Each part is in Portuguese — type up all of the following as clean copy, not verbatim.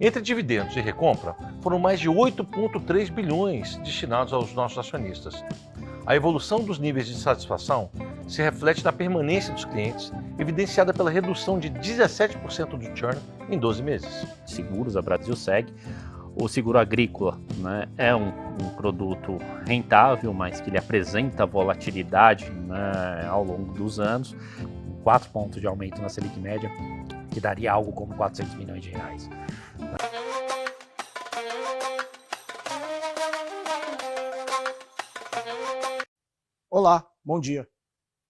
Entre dividendos e recompra, foram mais de 8,3 bilhões destinados aos nossos acionistas. A evolução dos níveis de satisfação se reflete na permanência dos clientes, evidenciada pela redução de 17% do churn em 12 meses. Seguros, a Brasilseg. O seguro agrícola, né, é um produto rentável, mas que ele apresenta volatilidade, né, ao longo dos anos. 4 pontos de aumento na Selic média, que daria algo como 400 milhões de reais. Olá, bom dia.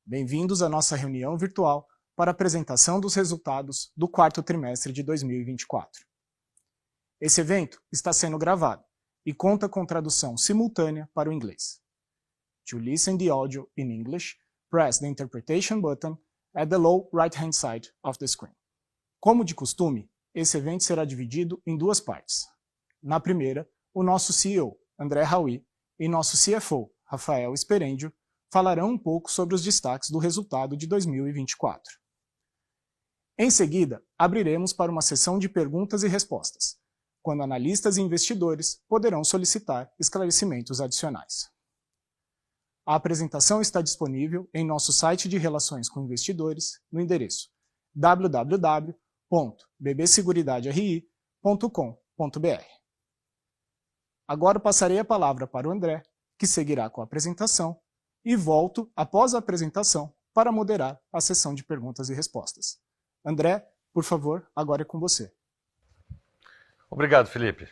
Bem-vindos à nossa reunião virtual para a apresentação dos resultados do quarto trimestre de 2024. Esse evento está sendo gravado e conta com tradução simultânea para o inglês. To listen the audio in English, press the interpretation button at the low right-hand side of the screen. Como de costume, esse evento será dividido em duas partes. Na primeira, o nosso CEO, André Haui, e nosso CFO, Rafael Sperendio, falarão um pouco sobre os destaques do resultado de 2024. Em seguida, abriremos para uma sessão de perguntas e respostas, quando analistas e investidores poderão solicitar esclarecimentos adicionais. A apresentação está disponível em nosso site de relações com investidores no endereço www.bbseguridaderi.com.br. Agora passarei a palavra para o André, que seguirá com a apresentação, e volto, após a apresentação, para moderar a sessão de perguntas e respostas. André, por favor, agora é com você. Obrigado, Felipe.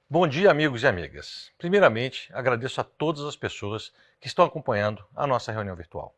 Bom dia, amigos e amigas. Primeiramente, agradeço a todas as pessoas que estão acompanhando a nossa reunião virtual.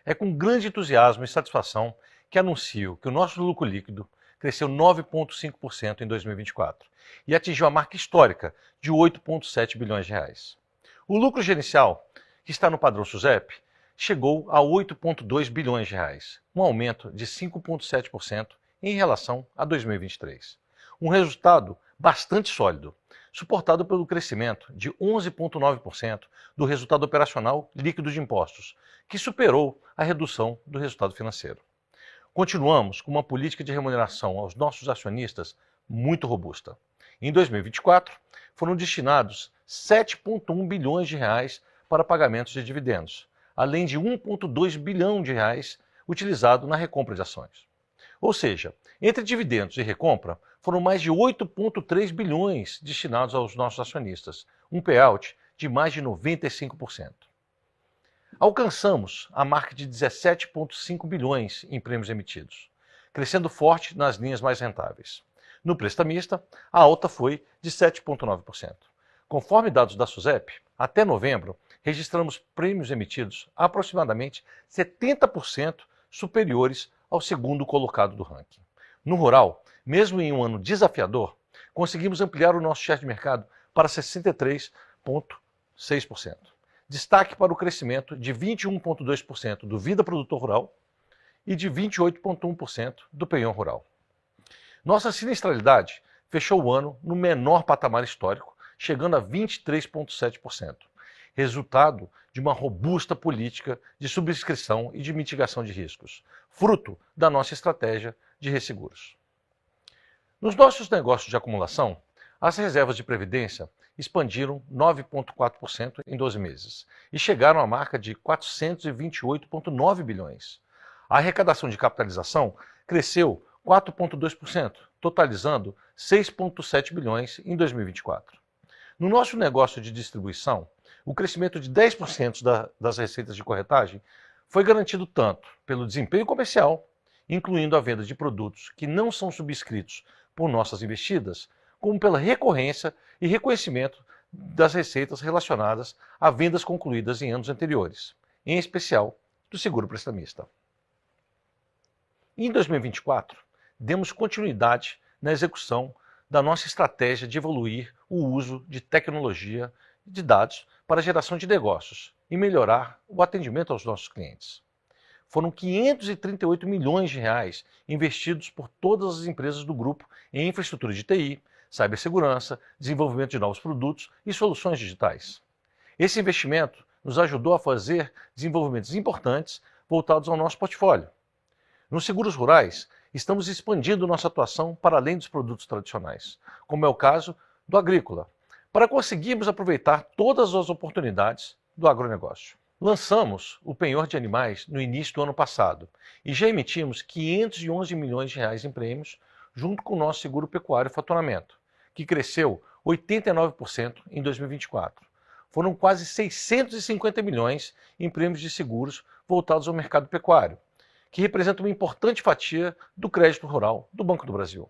É com grande entusiasmo e satisfação que anuncio que o nosso lucro líquido cresceu 9,5% em 2024 e atingiu a marca histórica de 8,7 bilhões de reais. O lucro gerencial, que está no padrão SUSEP, chegou a 8,2 bilhões de reais, um aumento de 5,7% em relação a 2023. Um resultado bastante sólido, suportado pelo crescimento de 11,9% do resultado operacional líquido de impostos, que superou a redução do resultado financeiro. Continuamos com uma política de remuneração aos nossos acionistas muito robusta. Em 2024, foram destinados 7,1 bilhões de reais para pagamentos de dividendos, além de 1,2 bilhão de reais utilizado na recompra de ações. Ou seja, entre dividendos e recompra, foram mais de 8,3 bilhões destinados aos nossos acionistas, um payout de mais de 95%. Alcançamos a marca de 17,5 bilhões em prêmios emitidos, crescendo forte nas linhas mais rentáveis. No prestamista, a alta foi de 7,9%. Conforme dados da SUSEP, até novembro, registramos prêmios emitidos aproximadamente 70% superiores ao segundo colocado do ranking. No rural, mesmo em um ano desafiador, conseguimos ampliar o nosso share de mercado para 63,6%. Destaque para o crescimento de 21,2% do Vida Produtor Rural e de 28,1% do Peão Rural. Nossa sinistralidade fechou o ano no menor patamar histórico, chegando a 23,7%, resultado de uma robusta política de subscrição e de mitigação de riscos, fruto da nossa estratégia de resseguros. Nos nossos negócios de acumulação, as reservas de previdência expandiram 9,4% em 12 meses e chegaram à marca de 428,9 bilhões. A arrecadação de capitalização cresceu 4,2%, totalizando 6,7 bilhões em 2024. No nosso negócio de distribuição, o crescimento de 10% das receitas de corretagem foi garantido tanto pelo desempenho comercial, incluindo a venda de produtos que não são subscritos por nossas investidas, como pela recorrência e reconhecimento das receitas relacionadas a vendas concluídas em anos anteriores, em especial do seguro prestamista. Em 2024, demos continuidade na execução da nossa estratégia de evoluir o uso de tecnologia e de dados para a geração de negócios e melhorar o atendimento aos nossos clientes. Foram 538 milhões de reais investidos por todas as empresas do grupo em infraestrutura de TI, cibersegurança, desenvolvimento de novos produtos e soluções digitais. Esse investimento nos ajudou a fazer desenvolvimentos importantes voltados ao nosso portfólio. Nos seguros rurais, estamos expandindo nossa atuação para além dos produtos tradicionais, como é o caso do agrícola, para conseguirmos aproveitar todas as oportunidades do agronegócio. Lançamos o penhor de animais no início do ano passado e já emitimos 511 milhões de reais em prêmios junto com o nosso seguro pecuário faturamento, que cresceu 89% em 2024. Foram quase 650 milhões em prêmios de seguros voltados ao mercado pecuário, que representa uma importante fatia do crédito rural do Banco do Brasil.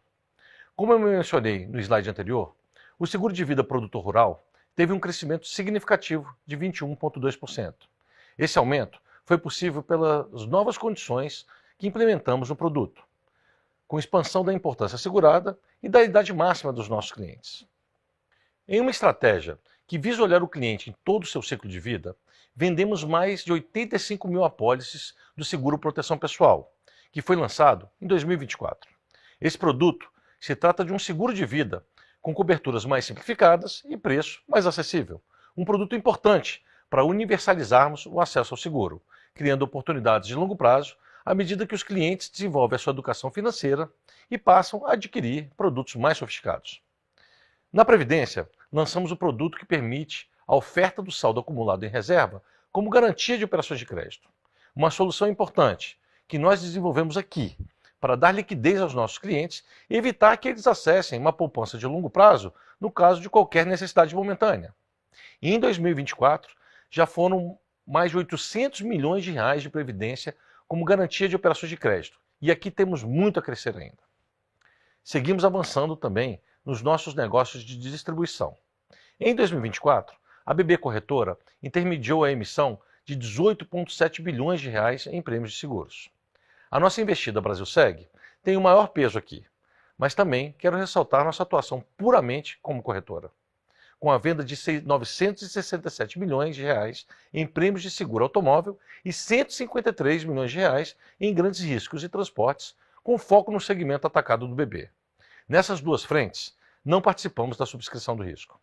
Como eu mencionei no slide anterior, o seguro de vida produtor rural teve um crescimento significativo de 21,2%. Esse aumento foi possível pelas novas condições que implementamos no produto, com expansão da importância assegurada e da idade máxima dos nossos clientes. Em uma estratégia que visa olhar o cliente em todo o seu ciclo de vida, vendemos mais de 85 mil apólices do seguro proteção pessoal, que foi lançado em 2024. Esse produto se trata de um seguro de vida com coberturas mais simplificadas e preço mais acessível. Um produto importante para universalizarmos o acesso ao seguro, criando oportunidades de longo prazo à medida que os clientes desenvolvem a sua educação financeira e passam a adquirir produtos mais sofisticados. Na Previdência, lançamos o produto que permite a oferta do saldo acumulado em reserva como garantia de operações de crédito. Uma solução importante que nós desenvolvemos aqui para dar liquidez aos nossos clientes e evitar que eles acessem uma poupança de longo prazo no caso de qualquer necessidade momentânea. E em 2024, já foram mais de 800 milhões de reais de previdência como garantia de operações de crédito. E aqui temos muito a crescer ainda. Seguimos avançando também nos nossos negócios de distribuição. Em 2024, a BB Corretora intermediou a emissão de 18,7 bilhões de reais em prêmios de seguros. A nossa investida Brasilseg tem o maior peso aqui, mas também quero ressaltar nossa atuação puramente como corretora, com a venda de 967 milhões de reais em prêmios de seguro automóvel e 153 milhões de reais em grandes riscos e transportes, com foco no segmento atacado do BB. Nessas duas frentes, não participamos da subscrição do risco.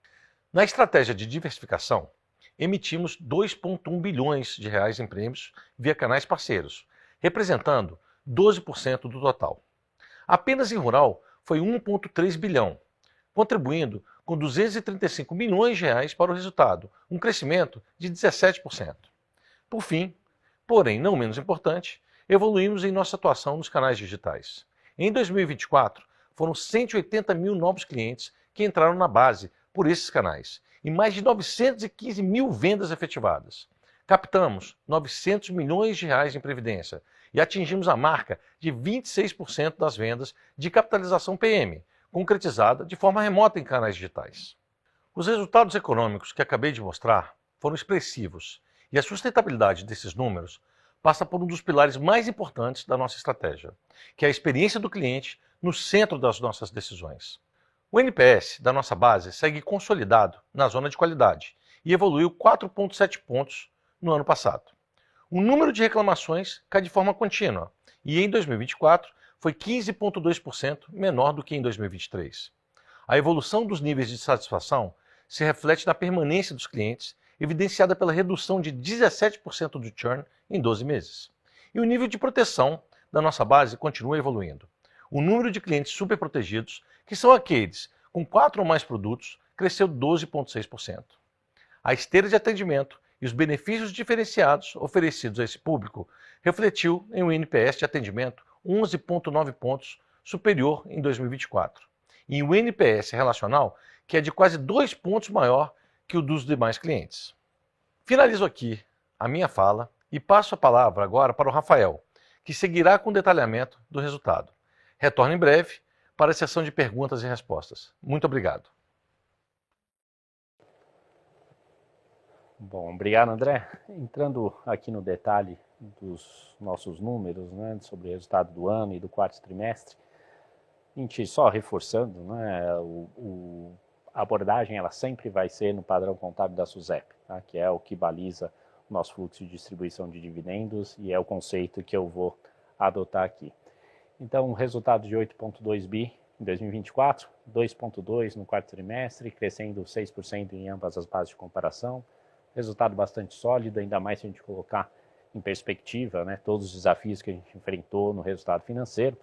Na estratégia de diversificação, emitimos 2,1 bilhões de reais em prêmios via canais parceiros, representando 12% do total. Apenas em rural foi 1,3 bilhão, contribuindo com 235 milhões de reais para o resultado, um crescimento de 17%. Por fim, porém não menos importante, evoluímos em nossa atuação nos canais digitais. Em 2024, foram 180 mil novos clientes que entraram na base por esses canais e mais de 915 mil vendas efetivadas. Captamos 900 milhões de reais em previdência e atingimos a marca de 26% das vendas de capitalização PM, concretizada de forma remota em canais digitais. Os resultados econômicos que acabei de mostrar foram expressivos e a sustentabilidade desses números passa por um dos pilares mais importantes da nossa estratégia, que é a experiência do cliente no centro das nossas decisões. O NPS da nossa base segue consolidado na zona de qualidade e evoluiu 4,7 pontos no ano passado. O número de reclamações cai de forma contínua e em 2024 foi 15,2% menor do que em 2023. A evolução dos níveis de satisfação se reflete na permanência dos clientes, evidenciada pela redução de 17% do churn em 12 meses. E o nível de proteção da nossa base continua evoluindo. O número de clientes superprotegidos, que são aqueles com 4 ou mais produtos, cresceu 12,6%. A esteira de atendimento e os benefícios diferenciados oferecidos a esse público refletiu em um NPS de atendimento 11,9 pontos superior em 2024, e um NPS relacional que é de quase 2 pontos maior que o dos demais clientes. Finalizo aqui a minha fala e passo a palavra agora para o Rafael, que seguirá com o detalhamento do resultado. Retorno em breve para a sessão de perguntas e respostas. Muito obrigado. Bom, obrigado, André. Entrando aqui no detalhe dos nossos números, né, sobre o resultado do ano e do quarto trimestre, a gente só reforçando, né, a abordagem ela sempre vai ser no padrão contábil da SUSEP, tá, que é o que baliza o nosso fluxo de distribuição de dividendos e é o conceito que eu vou adotar aqui. Então, o resultado de 8,2 bi em 2024, 2,2 no quarto trimestre, crescendo 6% em ambas as bases de comparação. Resultado bastante sólido, ainda mais se a gente colocar em perspectiva, né, todos os desafios que a gente enfrentou no resultado financeiro.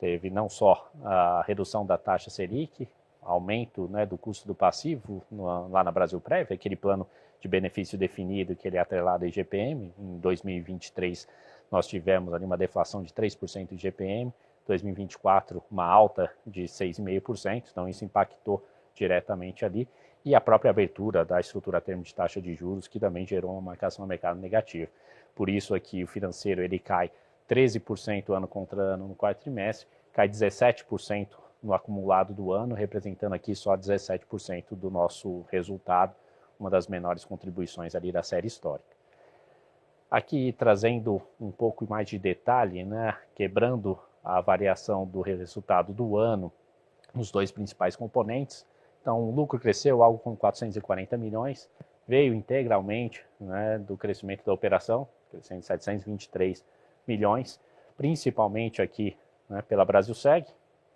teve não só a redução da taxa Selic, aumento, né, do custo do passivo lá na Brasilprev, aquele plano de benefício definido que ele é atrelado ao IGPM. Em 2023 nós tivemos ali uma deflação de 3% do IGPM, 2024 uma alta de 6,5%, então isso impactou diretamente ali, e a própria abertura da estrutura a termo de taxa de juros, que também gerou uma marcação a mercado negativa. Por isso aqui o financeiro ele cai 13% ano contra ano no quarto trimestre, cai 17% no acumulado do ano, representando aqui só 17% do nosso resultado, uma das menores contribuições ali da série histórica. Aqui trazendo um pouco mais de detalhe, né, quebrando a variação do resultado do ano nos dois principais componentes. Então o lucro cresceu algo como 440 milhões, veio integralmente, né, do crescimento da operação, crescendo 723 milhões, principalmente aqui, né, pela Brasilseg,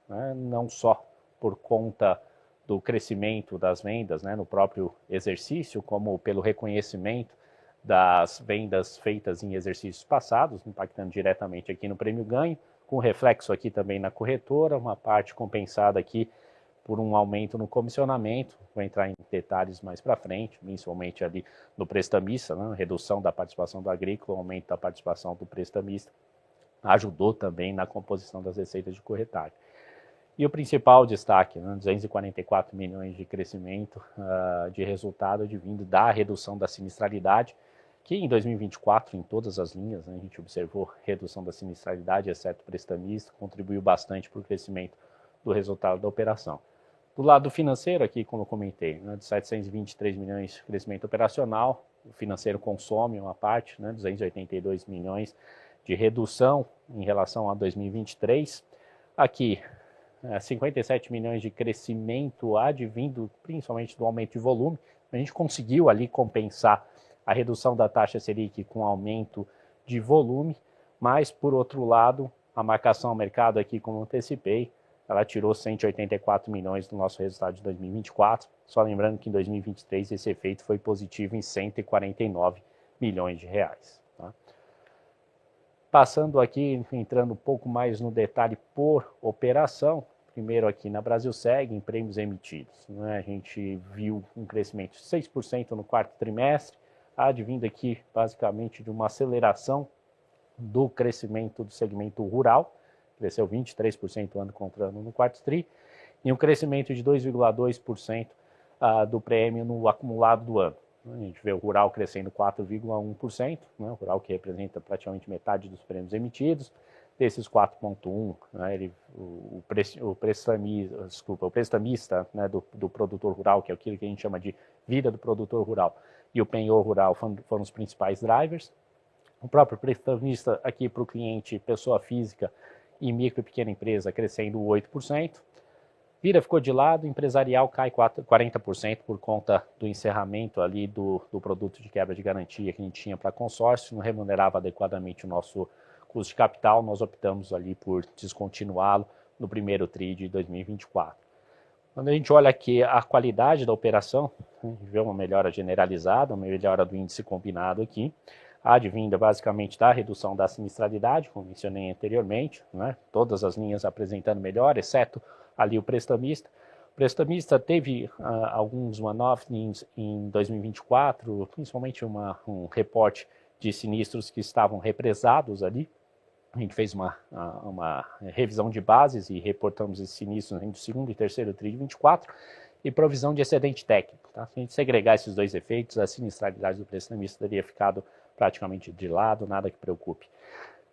né, não só por conta do crescimento das vendas, né, no próprio exercício, como pelo reconhecimento das vendas feitas em exercícios passados, impactando diretamente aqui no prêmio ganho, com reflexo aqui também na corretora, uma parte compensada aqui por um aumento no comissionamento. Vou entrar em detalhes mais para frente, principalmente ali no prestamista, né, redução da participação do agrícola, aumento da participação do prestamista, ajudou também na composição das receitas de corretagem. E o principal destaque, né, 244 milhões de crescimento de resultado advindo da redução da sinistralidade, que em 2024, em todas as linhas, né, a gente observou redução da sinistralidade, exceto o prestamista, contribuiu bastante para o crescimento do resultado da operação. Do lado financeiro, aqui, como eu comentei, né, de 723 milhões de crescimento operacional, o financeiro consome uma parte, né, 282 milhões de redução em relação a 2023. Aqui, 57 milhões de crescimento advindo principalmente do aumento de volume. A gente conseguiu ali compensar a redução da taxa Selic com aumento de volume, mas, por outro lado, a marcação ao mercado aqui, como antecipei, ela tirou 184 milhões do nosso resultado de 2024, só lembrando que em 2023 esse efeito foi positivo em 149 milhões de reais. Tá? Passando aqui, entrando um pouco mais no detalhe por operação, primeiro aqui na Brasilseg, em prêmios emitidos, né? A gente viu um crescimento de 6% no quarto trimestre, advindo aqui basicamente de uma aceleração do crescimento do segmento rural, cresceu 23% ano contra ano no quarto tri, e um crescimento de 2,2% do prêmio no acumulado do ano. A gente vê o rural crescendo 4,1%, né, o rural que representa praticamente metade dos prêmios emitidos. Desses 4,1%, né, o prestamista, né, do produtor rural, que é aquilo que a gente chama de vida do produtor rural, e o penhor rural foram os principais drivers. O próprio prestamista aqui para o cliente, pessoa física e micro e pequena empresa, crescendo 8%. Vira ficou de lado, empresarial cai 40% por conta do encerramento ali do produto de quebra de garantia que a gente tinha para consórcio, não remunerava adequadamente o nosso custo de capital, nós optamos ali por descontinuá-lo no primeiro TRI de 2024. Quando a gente olha aqui a qualidade da operação, a gente vê uma melhora generalizada, uma melhora do índice combinado aqui, advinda basicamente da redução da sinistralidade, como mencionei anteriormente, né? Todas as linhas apresentando melhor, exceto ali o prestamista. O prestamista teve alguns one-offs em 2024, principalmente um reporte de sinistros que estavam represados ali. A gente fez uma revisão de bases e reportamos esses sinistros entre o segundo e terceiro TRI de 24 e provisão de excedente técnico. Tá? Se a gente segregar esses dois efeitos, a sinistralidade do prestamista teria ficado praticamente de lado, nada que preocupe.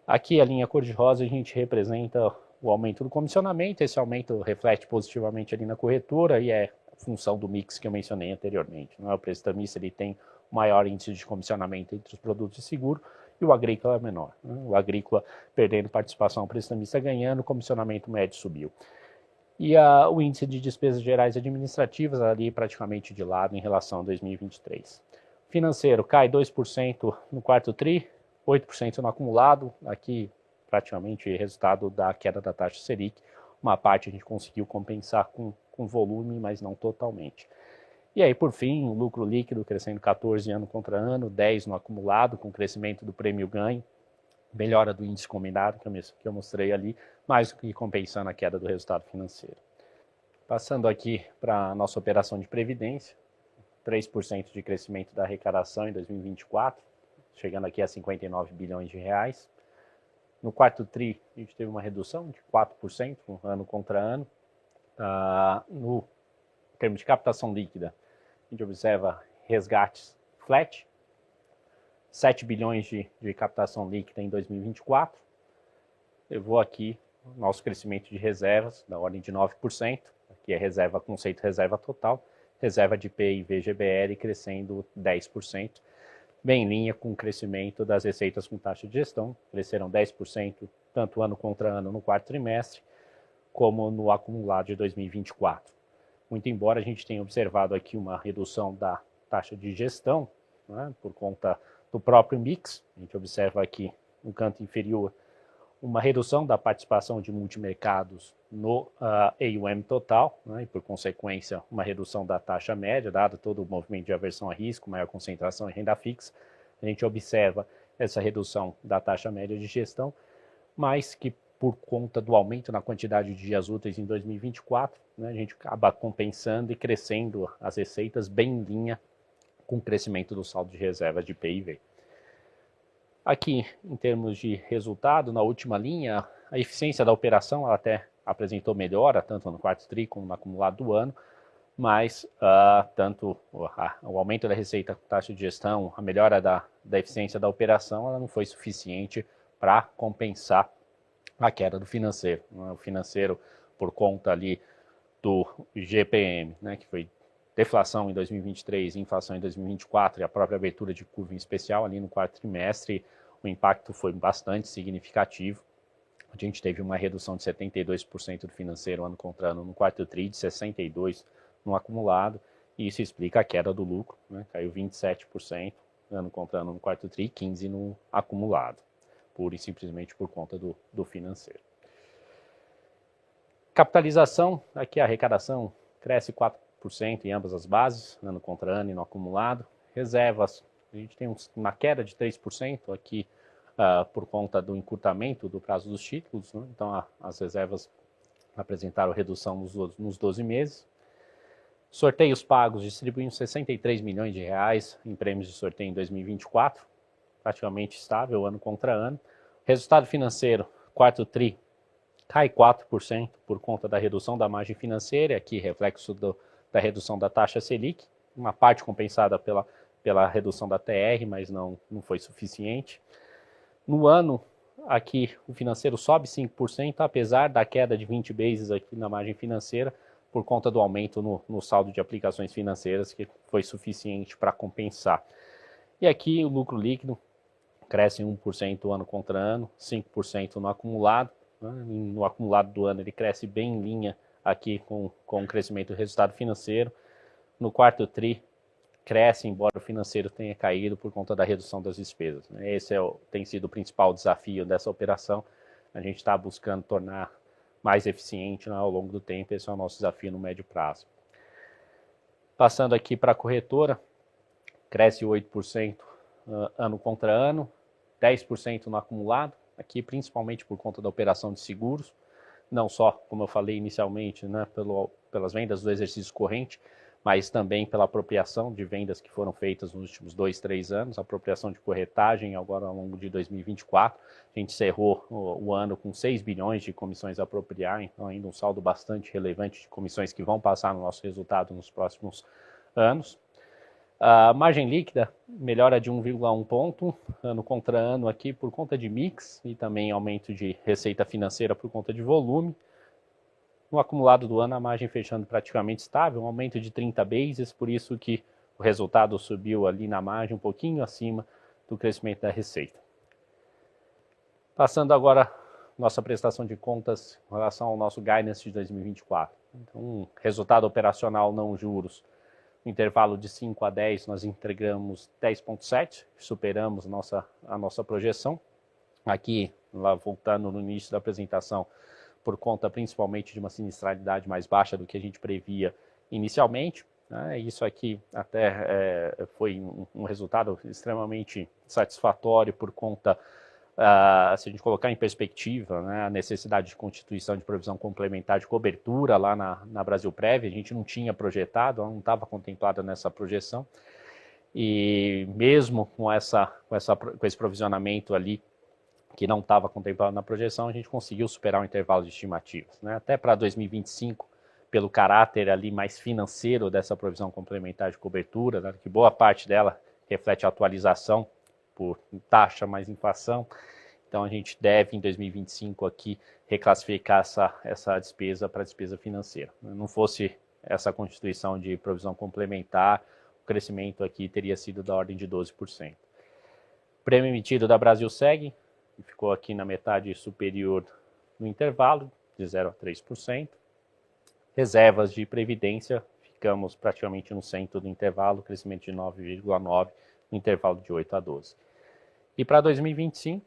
Aqui a linha cor-de-rosa a gente representa o aumento do comissionamento, esse aumento reflete positivamente ali na corretora e é função do mix que eu mencionei anteriormente. Não é? O prestamista ele tem maior índice de comissionamento entre os produtos de seguro e o agrícola é menor. Né? O agrícola perdendo participação, o prestamista ganhando, o comissionamento médio subiu. E o índice de despesas gerais administrativas ali praticamente de lado em relação a 2023. Financeiro cai 2% no quarto TRI, 8% no acumulado, aqui praticamente resultado da queda da taxa Selic. Uma parte a gente conseguiu compensar com volume, mas não totalmente. E aí, por fim, o lucro líquido crescendo 14 ano contra ano, 10 no acumulado, com crescimento do prêmio ganho, melhora do índice combinado que eu mostrei ali, mais do que compensando a queda do resultado financeiro. Passando aqui para a nossa operação de previdência, 3% de crescimento da arrecadação em 2024, chegando aqui a 59 bilhões de reais. No quarto TRI, a gente teve uma redução de 4%, ano contra ano. No termo de captação líquida, a gente observa resgates flat, 7 bilhões de captação líquida em 2024. Levou aqui o nosso crescimento de reservas, da ordem de 9%, aqui é reserva, conceito reserva total, reserva de PI e VGBL crescendo 10%, bem em linha com o crescimento das receitas com taxa de gestão, cresceram 10%, tanto ano contra ano no quarto trimestre, como no acumulado de 2024. Muito embora a gente tenha observado aqui uma redução da taxa de gestão, né, por conta do próprio mix, a gente observa aqui no canto inferior uma redução da participação de multimercados no AUM total, né, e por consequência uma redução da taxa média, dado todo o movimento de aversão a risco, maior concentração em renda fixa. A gente observa essa redução da taxa média de gestão, mas que por conta do aumento na quantidade de dias úteis em 2024, né, a gente acaba compensando e crescendo as receitas bem em linha com o crescimento do saldo de reservas de PIV. Aqui, em termos de resultado, na última linha, a eficiência da operação ela até apresentou melhora, tanto no quarto TRI como no acumulado do ano, mas tanto o aumento da receita com taxa de gestão, a melhora da eficiência da operação, ela não foi suficiente para compensar a queda do financeiro. O financeiro, por conta ali do GPM, né, que foi deflação em 2023, inflação em 2024 e a própria abertura de curva em especial ali no quarto trimestre, o impacto foi bastante significativo. A gente teve uma redução de 72% do financeiro ano contra ano no quarto TRI, de 62% no acumulado, e isso explica a queda do lucro, né, caiu 27% ano contra ano no quarto TRI, 15% no acumulado, pura e simplesmente por conta do financeiro. Capitalização, aqui a arrecadação cresce 4% em ambas as bases, ano contra ano e no acumulado. Reservas, a gente tem uma queda de 3% aqui por conta do encurtamento do prazo dos títulos, né? Então as reservas apresentaram redução nos 12 meses. Sorteios pagos distribuímos 63 milhões de reais em prêmios de sorteio em 2024, praticamente estável ano contra ano. Resultado financeiro, quarto TRI, cai 4% por conta da redução da margem financeira, aqui reflexo da redução da taxa Selic, uma parte compensada pela redução da TR, mas não foi suficiente. No ano, aqui o financeiro sobe 5%, apesar da queda de 20 bases aqui na margem financeira, por conta do aumento no saldo de aplicações financeiras, que foi suficiente para compensar. E aqui o lucro líquido cresce 1% ano contra ano, 5% no acumulado. Né? No acumulado do ano ele cresce bem em linha aqui com o crescimento do resultado financeiro. No quarto TRI cresce, embora o financeiro tenha caído por conta da redução das despesas. Esse tem sido o principal desafio dessa operação. A gente está buscando tornar mais eficiente, né, ao longo do tempo. Esse é o nosso desafio no médio prazo. Passando aqui para a corretora, cresce 8% ano contra ano, 10% no acumulado, aqui principalmente por conta da operação de seguros, não só, como eu falei inicialmente, né, pelas vendas do exercício corrente, mas também pela apropriação de vendas que foram feitas nos últimos 2, 3 anos, apropriação de corretagem agora ao longo de 2024. A gente encerrou o ano com 6 bilhões de comissões a apropriar, então ainda um saldo bastante relevante de comissões que vão passar no nosso resultado nos próximos anos. A margem líquida melhora de 1,1 ponto, ano contra ano aqui por conta de mix e também aumento de receita financeira por conta de volume. No acumulado do ano, a margem fechando praticamente estável, um aumento de 30 bases, por isso que o resultado subiu ali na margem um pouquinho acima do crescimento da receita. Passando agora nossa prestação de contas em relação ao nosso guidance de 2024. Então, resultado operacional não juros, no intervalo de 5 a 10, nós entregamos 10,7, superamos a nossa projeção. Aqui, lá voltando no início da apresentação, por conta principalmente de uma sinistralidade mais baixa do que a gente previa inicialmente. Né? Isso aqui até foi um resultado extremamente satisfatório por conta Se a gente colocar em perspectiva, né, a necessidade de constituição de provisão complementar de cobertura lá na Brasilprev, a gente não tinha projetado, ela não estava contemplada nessa projeção, e mesmo com esse provisionamento ali, que não estava contemplado na projeção, a gente conseguiu superar o intervalo de estimativas, né? Até para 2025, pelo caráter ali mais financeiro dessa provisão complementar de cobertura, né, que boa parte dela reflete a atualização por taxa mais inflação. Então a gente deve, em 2025, aqui, reclassificar essa despesa para despesa financeira. Não fosse essa constituição de provisão complementar, o crescimento aqui teria sido da ordem de 12%. Prêmio emitido da Brasilseg ficou aqui na metade superior no intervalo, de 0 a 3%. Reservas de previdência, ficamos praticamente no centro do intervalo, crescimento de 9,9%, no intervalo de 8 a 12%. E para 2025,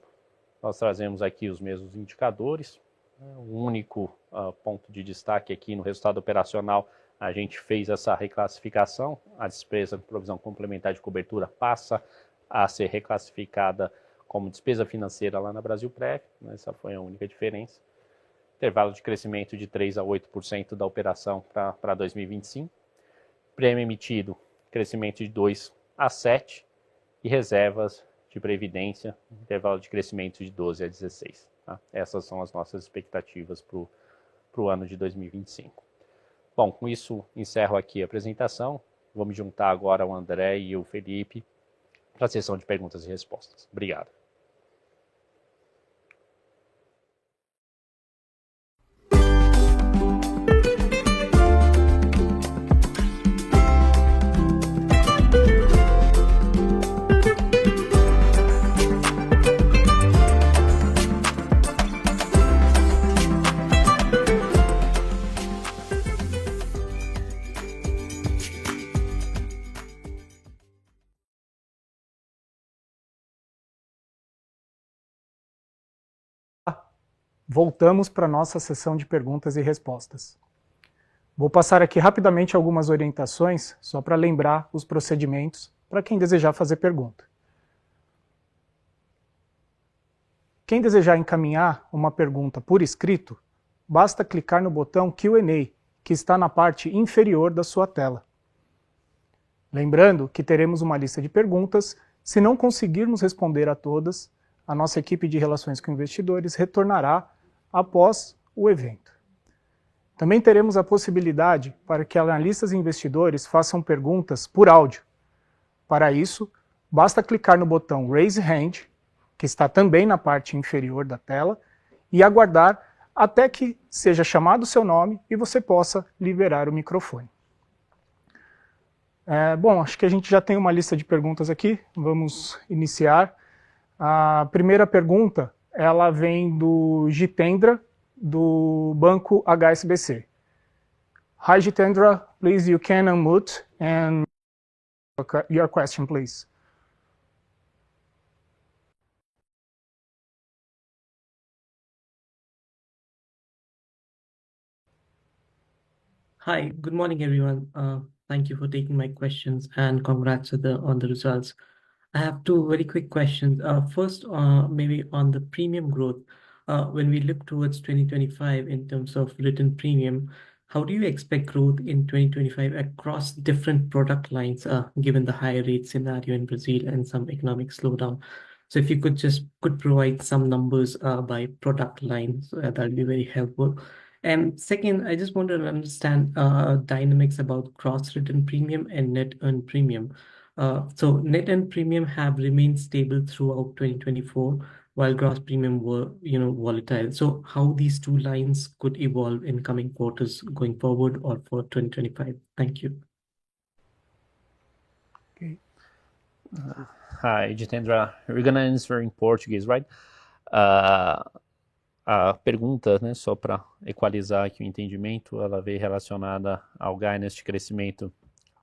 nós trazemos aqui os mesmos indicadores. O único ponto de destaque aqui no resultado operacional, a gente fez essa reclassificação, a despesa de provisão complementar de cobertura passa a ser reclassificada como despesa financeira lá na Brasilprev, essa foi a única diferença. Intervalo de crescimento de 3 a 8% da operação para 2025. Prêmio emitido, crescimento de 2 a 7%, e reservas de previdência, intervalo de crescimento de 12 a 16%. Tá? Essas são as nossas expectativas para o ano de 2025. Bom, com isso encerro aqui a apresentação. Vamos juntar agora o André e o Felipe para a sessão de perguntas e respostas. Obrigado. Voltamos para a nossa sessão de perguntas e respostas. Vou passar aqui rapidamente algumas orientações, só para lembrar os procedimentos para quem desejar fazer pergunta. Quem desejar encaminhar uma pergunta por escrito, basta clicar no botão Q&A, que está na parte inferior da sua tela. Lembrando que teremos uma lista de perguntas. Se não conseguirmos responder a todas, a nossa equipe de relações com investidores retornará após o evento. Também teremos a possibilidade para que analistas e investidores façam perguntas por áudio. Para isso, basta clicar no botão Raise Hand, que está também na parte inferior da tela, e aguardar até que seja chamado o seu nome e você possa liberar o microfone. Bom, acho que a gente já tem uma lista de perguntas aqui, vamos iniciar. A primeira pergunta, ela vem do Jitendra, do banco HSBC. Hi Jitendra, please you can unmute and your question, please. Hi, good morning, everyone. Thank you for taking my questions and congrats on the results. I have two very quick questions. First, maybe on the premium growth. When we look towards 2025 in terms of written premium, how do you expect growth in 2025 across different product lines, given the higher rate scenario in Brazil and some economic slowdown? So if you could provide some numbers by product lines, that would be very helpful. And second, I just wanted to understand dynamics about gross written premium and net earned premium. So net earned premium have remained stable throughout 2024, while gross premium were, volatile. So how these two lines could evolve in coming quarters going forward or for 2025? Thank you. Okay. Hi, Jitendra. We're going to answer in Portuguese, right? A pergunta, né, só para equalizar aqui o entendimento, ela veio relacionada ao guidance de crescimento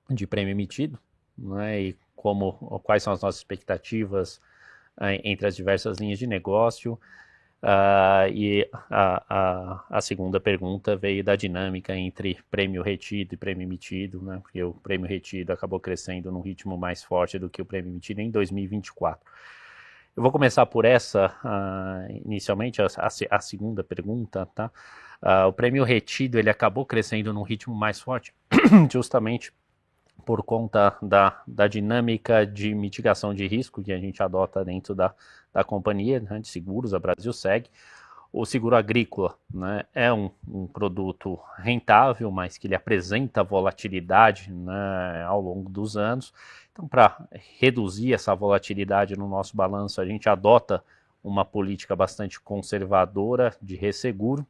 de prêmio emitido, né, e quais são as nossas expectativas entre as diversas linhas de negócio. E a segunda pergunta veio da dinâmica entre prêmio retido e prêmio emitido, né, porque o prêmio retido acabou crescendo num ritmo mais forte do que o prêmio emitido em 2024. Eu vou começar por essa, inicialmente, a segunda pergunta, tá? O prêmio retido, ele acabou crescendo num ritmo mais forte, justamente por conta da dinâmica de mitigação de risco que a gente adota dentro da companhia, né, de seguros, a Brasilseg. O seguro agrícola, né, é um produto rentável, mas que ele apresenta volatilidade, né, ao longo dos anos. Então, para reduzir essa volatilidade no nosso balanço, a gente adota uma política bastante conservadora de resseguro,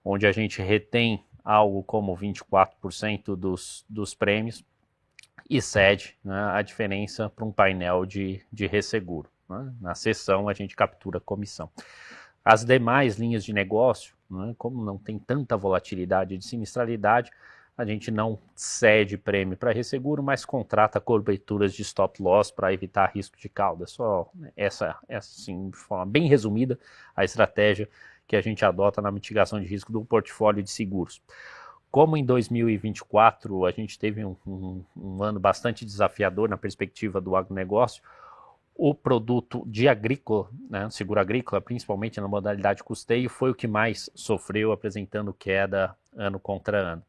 onde a gente retém algo como 24% dos prêmios e cede, né, a diferença para um painel de resseguro, né? Na cessão, a gente captura comissão. As demais linhas de negócio, né, como não tem tanta volatilidade de sinistralidade, a gente não cede prêmio para resseguro, mas contrata coberturas de stop loss para evitar risco de cauda. Só essa assim, de forma bem resumida, a estratégia que a gente adota na mitigação de risco do portfólio de seguros. Como em 2024 a gente teve um ano bastante desafiador na perspectiva do agronegócio, o produto de agrícola, né, seguro agrícola, principalmente na modalidade custeio, foi o que mais sofreu, apresentando queda ano contra ano.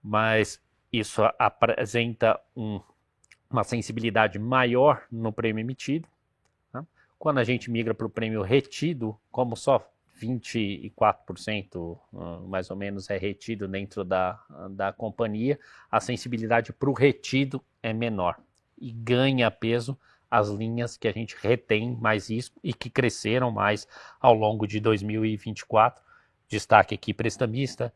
Mas isso apresenta uma sensibilidade maior no prêmio emitido, né? Quando a gente migra para o prêmio retido, como só 24% mais ou menos é retido dentro da companhia, a sensibilidade para o retido é menor e ganha peso as linhas que a gente retém mais risco e que cresceram mais ao longo de 2024. Destaque aqui prestamista,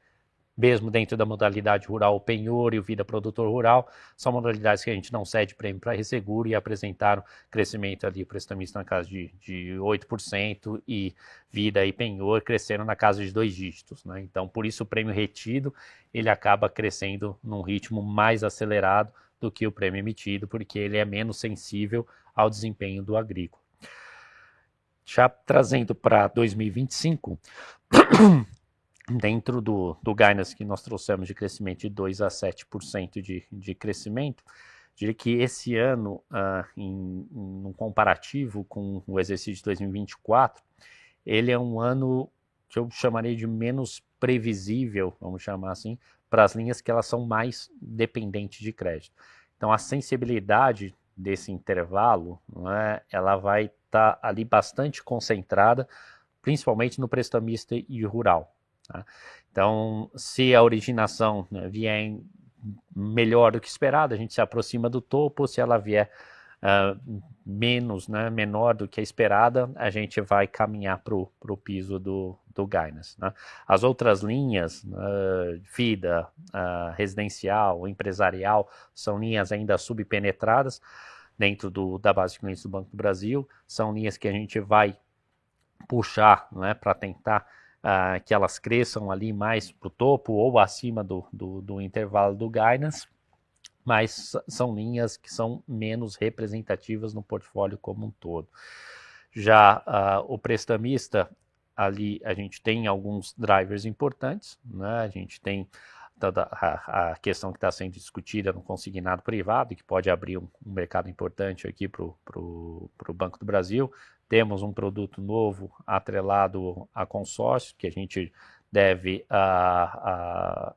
mesmo dentro da modalidade rural, o penhor e o vida produtor rural, são modalidades que a gente não cede prêmio para resseguro e apresentaram crescimento ali, prestamista na casa de 8% e vida e penhor cresceram na casa de 2 dígitos, né? Então, por isso o prêmio retido, ele acaba crescendo num ritmo mais acelerado do que o prêmio emitido, porque ele é menos sensível ao desempenho do agrícola. Já trazendo para 2025, dentro do guidance que nós trouxemos de crescimento de 2 a 7% de crescimento, diria que esse ano, em um comparativo com o exercício de 2024, ele é um ano que eu chamaria de menos previsível, vamos chamar assim, para as linhas que elas são mais dependentes de crédito. Então, a sensibilidade desse intervalo, né, ela vai estar ali bastante concentrada, principalmente no prestamista e rural. Tá? Então, se a originação, né, vier melhor do que esperado, a gente se aproxima do topo. Se ela vier menos, né, menor do que a esperada, a gente vai caminhar para o piso do guidance, né? As outras linhas, FIDA, residencial, empresarial, são linhas ainda subpenetradas dentro da base de clientes do Banco do Brasil, são linhas que a gente vai puxar, né, para tentar que elas cresçam ali mais para o topo ou acima do intervalo do guidance, mas são linhas que são menos representativas no portfólio como um todo. Já o prestamista, ali a gente tem alguns drivers importantes, né? A gente tem a questão que está sendo discutida no consignado privado, que pode abrir um mercado importante aqui para o Banco do Brasil. Temos um produto novo atrelado a consórcio, que a gente deve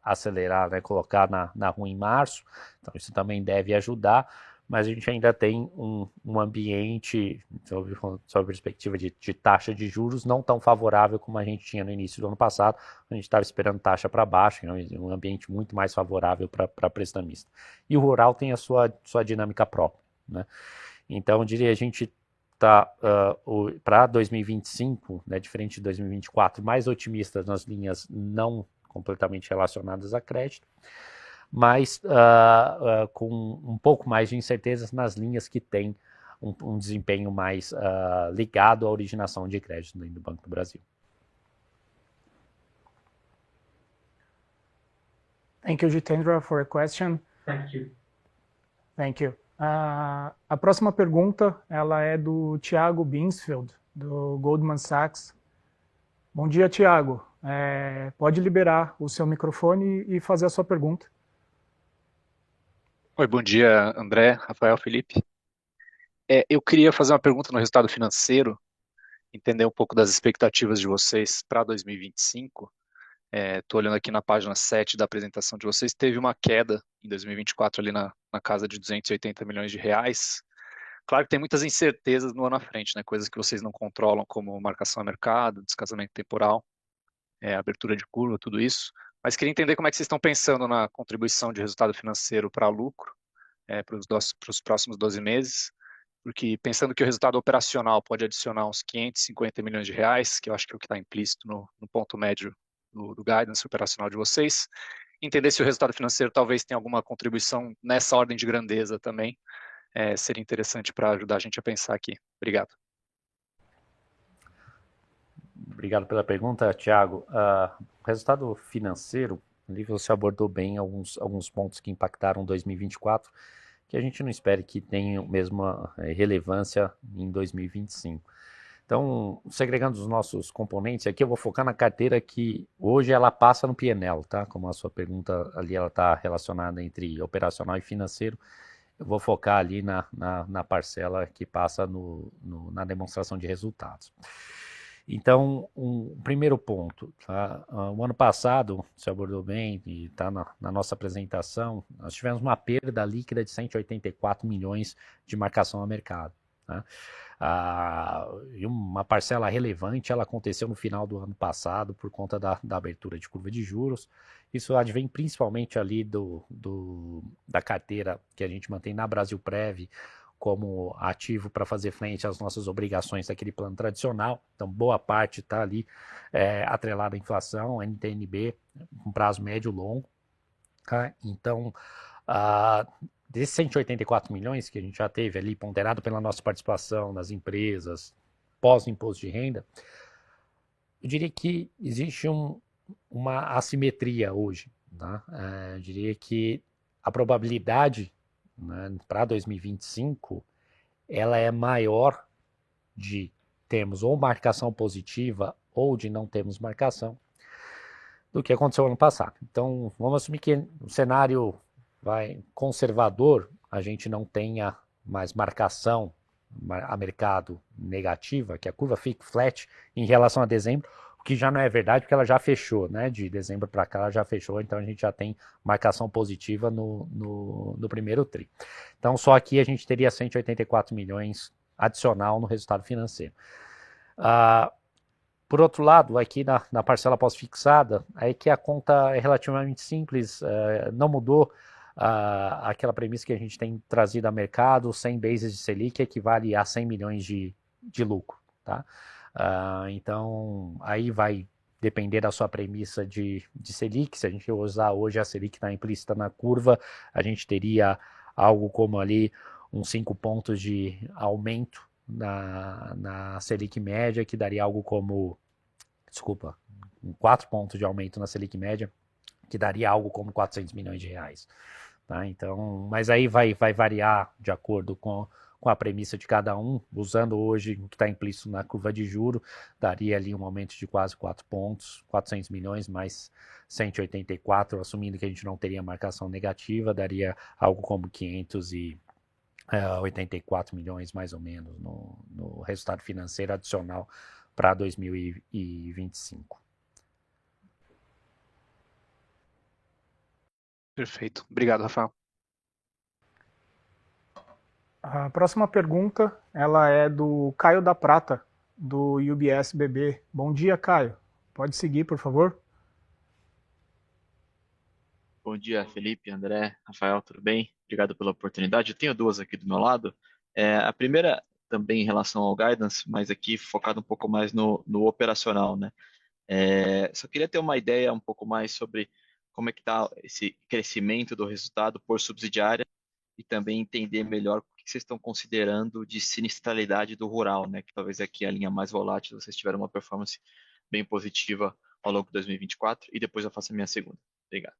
acelerar, né, colocar na rua em março, então isso também deve ajudar, mas a gente ainda tem um ambiente, sob a perspectiva de taxa de juros, não tão favorável como a gente tinha no início do ano passado. A gente estava esperando taxa para baixo, um ambiente muito mais favorável para prestamista. E o rural tem a sua dinâmica própria, né? Então, eu diria, a gente está para 2025, né, diferente de 2024, mais otimistas nas linhas não completamente relacionadas a crédito, mas com um pouco mais de incertezas nas linhas que têm um desempenho mais ligado à originação de crédito dentro do Banco do Brasil. Thank you, Jitendra, for a question. Thank you. Thank you. A próxima pergunta, ela é do Thiago Binsfeld, do Goldman Sachs. Bom dia, Thiago. Pode liberar o seu microfone e fazer a sua pergunta. Oi, bom dia, André, Rafael, Felipe. Eu queria fazer uma pergunta no resultado financeiro, entender um pouco das expectativas de vocês para 2025. Estou olhando aqui na página 7 da apresentação de vocês, teve uma queda em 2024 ali na casa de 280 milhões de reais. Claro que tem muitas incertezas no ano à frente, né? Coisas que vocês não controlam, como marcação a mercado, descasamento temporal, abertura de curva, tudo isso. Mas queria entender como é que vocês estão pensando na contribuição de resultado financeiro para lucro para os próximos 12 meses, porque pensando que o resultado operacional pode adicionar uns 550 milhões de reais, que eu acho que é o que está implícito no ponto médio do guidance operacional de vocês, entender se o resultado financeiro talvez tenha alguma contribuição nessa ordem de grandeza também, seria interessante para ajudar a gente a pensar aqui. Obrigado. Obrigado pela pergunta, Thiago. O resultado financeiro, ali você abordou bem alguns pontos que impactaram 2024, que a gente não espere que tenham mesma relevância em 2025. Então, segregando os nossos componentes, aqui eu vou focar na carteira que hoje ela passa no P&L, tá? Como a sua pergunta ali ela está relacionada entre operacional e financeiro, eu vou focar ali na parcela que passa na demonstração de resultados. Então, um primeiro ponto, tá? O ano passado, você abordou bem, e está na nossa apresentação, nós tivemos uma perda líquida de 184 milhões de marcação a mercado. Tá? E uma parcela relevante, ela aconteceu no final do ano passado por conta da abertura de curva de juros. Isso advém principalmente ali da carteira que a gente mantém na Brasilprev como ativo para fazer frente às nossas obrigações daquele plano tradicional. Então, boa parte está ali atrelada à inflação, NTNB, com prazo médio e longo. Tá? Então, desses 184 milhões que a gente já teve ali, ponderado pela nossa participação nas empresas, pós-imposto de renda, eu diria que existe uma assimetria hoje. Tá? Eu diria que a probabilidade, né, para 2025, ela é maior de termos ou marcação positiva ou de não termos marcação do que aconteceu ano passado. Então, vamos assumir que o cenário conservador, a gente não tenha mais marcação a mercado negativa, que a curva fique flat em relação a dezembro, o que já não é verdade, porque ela já fechou, né? De dezembro para cá ela já fechou, então a gente já tem marcação positiva no primeiro tri. Então só aqui a gente teria 184 milhões adicional no resultado financeiro. Por outro lado, aqui na parcela pós-fixada, aí que a conta é relativamente simples, não mudou aquela premissa que a gente tem trazido a mercado, 100 bases de Selic equivale a 100 milhões de lucro, tá? Então, aí vai depender da sua premissa de Selic. Se a gente usar hoje a Selic está implícita na curva, a gente teria algo como ali uns 5 pontos de aumento na Selic média, que daria algo como, 4 pontos de aumento na Selic média, que daria algo como 400 milhões de reais. Tá? Então, mas aí vai variar de acordo com a premissa de cada um, usando hoje o que está implícito na curva de juro, daria ali um aumento de quase 4 pontos, 400 milhões mais 184, assumindo que a gente não teria marcação negativa, daria algo como 584 milhões mais ou menos no resultado financeiro adicional para 2025. Perfeito. Obrigado, Rafael. A próxima pergunta, ela é do Caio da Prata, do UBS BB. Bom dia, Caio. Pode seguir, por favor? Bom dia, Felipe, André, Rafael, tudo bem? Obrigado pela oportunidade. Eu tenho duas aqui do meu lado. A primeira também em relação ao guidance, mas aqui focado um pouco mais no operacional, né? Só queria ter uma ideia um pouco mais sobre como é que está esse crescimento do resultado por subsidiária e também entender melhor o que vocês estão considerando de sinistralidade do rural, né? Que talvez aqui é a linha mais volátil, vocês tiveram uma performance bem positiva ao longo de 2024 e depois eu faço a minha segunda. Obrigado.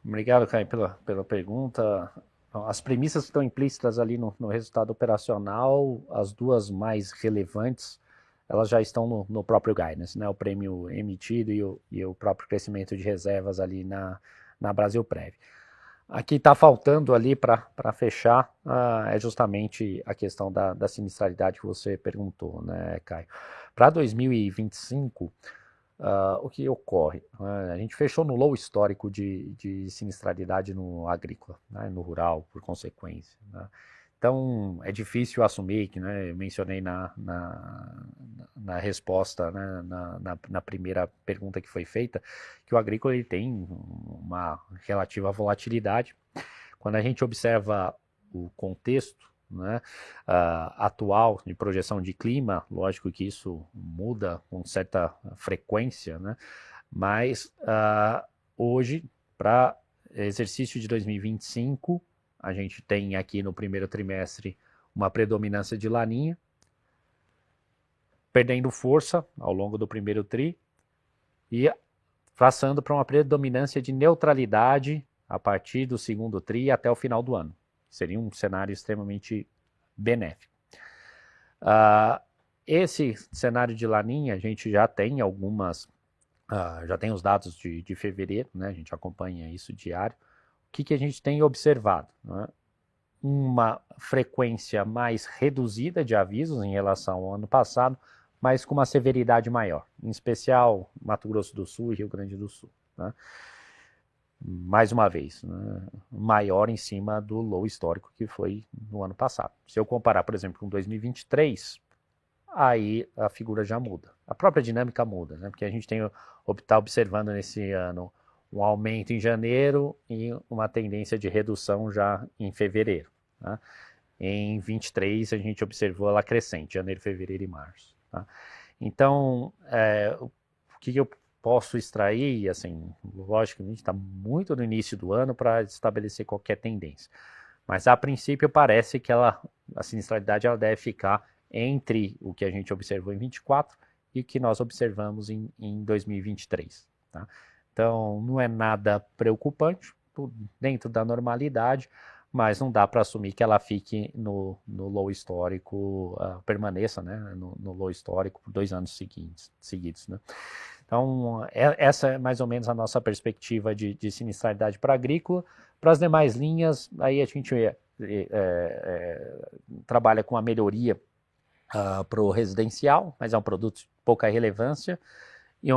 Obrigado, Caio, pela pergunta. As premissas que estão implícitas ali no resultado operacional, as duas mais relevantes, elas já estão no próprio guidance, né? O prêmio emitido e o próprio crescimento de reservas ali na Brasilprev. Aqui está faltando ali para fechar, é justamente a questão da sinistralidade que você perguntou, né, Caio? Para 2025, o que ocorre? A gente fechou no low histórico de sinistralidade no agrícola, né, no rural, por consequência, né? Então, é difícil assumir, que, né, eu mencionei na resposta, né, na primeira pergunta que foi feita, que o agrícola ele tem uma relativa volatilidade. Quando a gente observa o contexto, né, atual de projeção de clima, lógico que isso muda com certa frequência, né, mas hoje, para exercício de 2025, a gente tem aqui no primeiro trimestre uma predominância de laninha, perdendo força ao longo do primeiro tri e passando para uma predominância de neutralidade a partir do segundo tri até o final do ano. Seria um cenário extremamente benéfico. Esse cenário de laninha, a gente já tem já tem os dados de fevereiro, né? A gente acompanha isso diário. O que a gente tem observado? Né? Uma frequência mais reduzida de avisos em relação ao ano passado, mas com uma severidade maior, em especial Mato Grosso do Sul e Rio Grande do Sul. Né? Mais uma vez, né? Maior em cima do low histórico que foi no ano passado. Se eu comparar, por exemplo, com 2023, aí a figura já muda. A própria dinâmica muda, né? Porque a gente está observando nesse ano um aumento em janeiro e uma tendência de redução já em fevereiro. Tá? Em 23 a gente observou ela crescente, janeiro, fevereiro e março. Tá? Então, o que eu posso extrair, assim, lógico que a gente está muito no início do ano para estabelecer qualquer tendência, mas a princípio parece que a sinistralidade ela deve ficar entre o que a gente observou em 24 e o que nós observamos em 2023. Tá? Então, não é nada preocupante, dentro da normalidade, mas não dá para assumir que ela fique no low histórico, permaneça, né, no low histórico por 2 anos seguidos. Né? Então, essa é mais ou menos a nossa perspectiva de sinistralidade para agrícola. Para as demais linhas, aí a gente trabalha com a melhoria para o residencial, mas é um produto de pouca relevância, e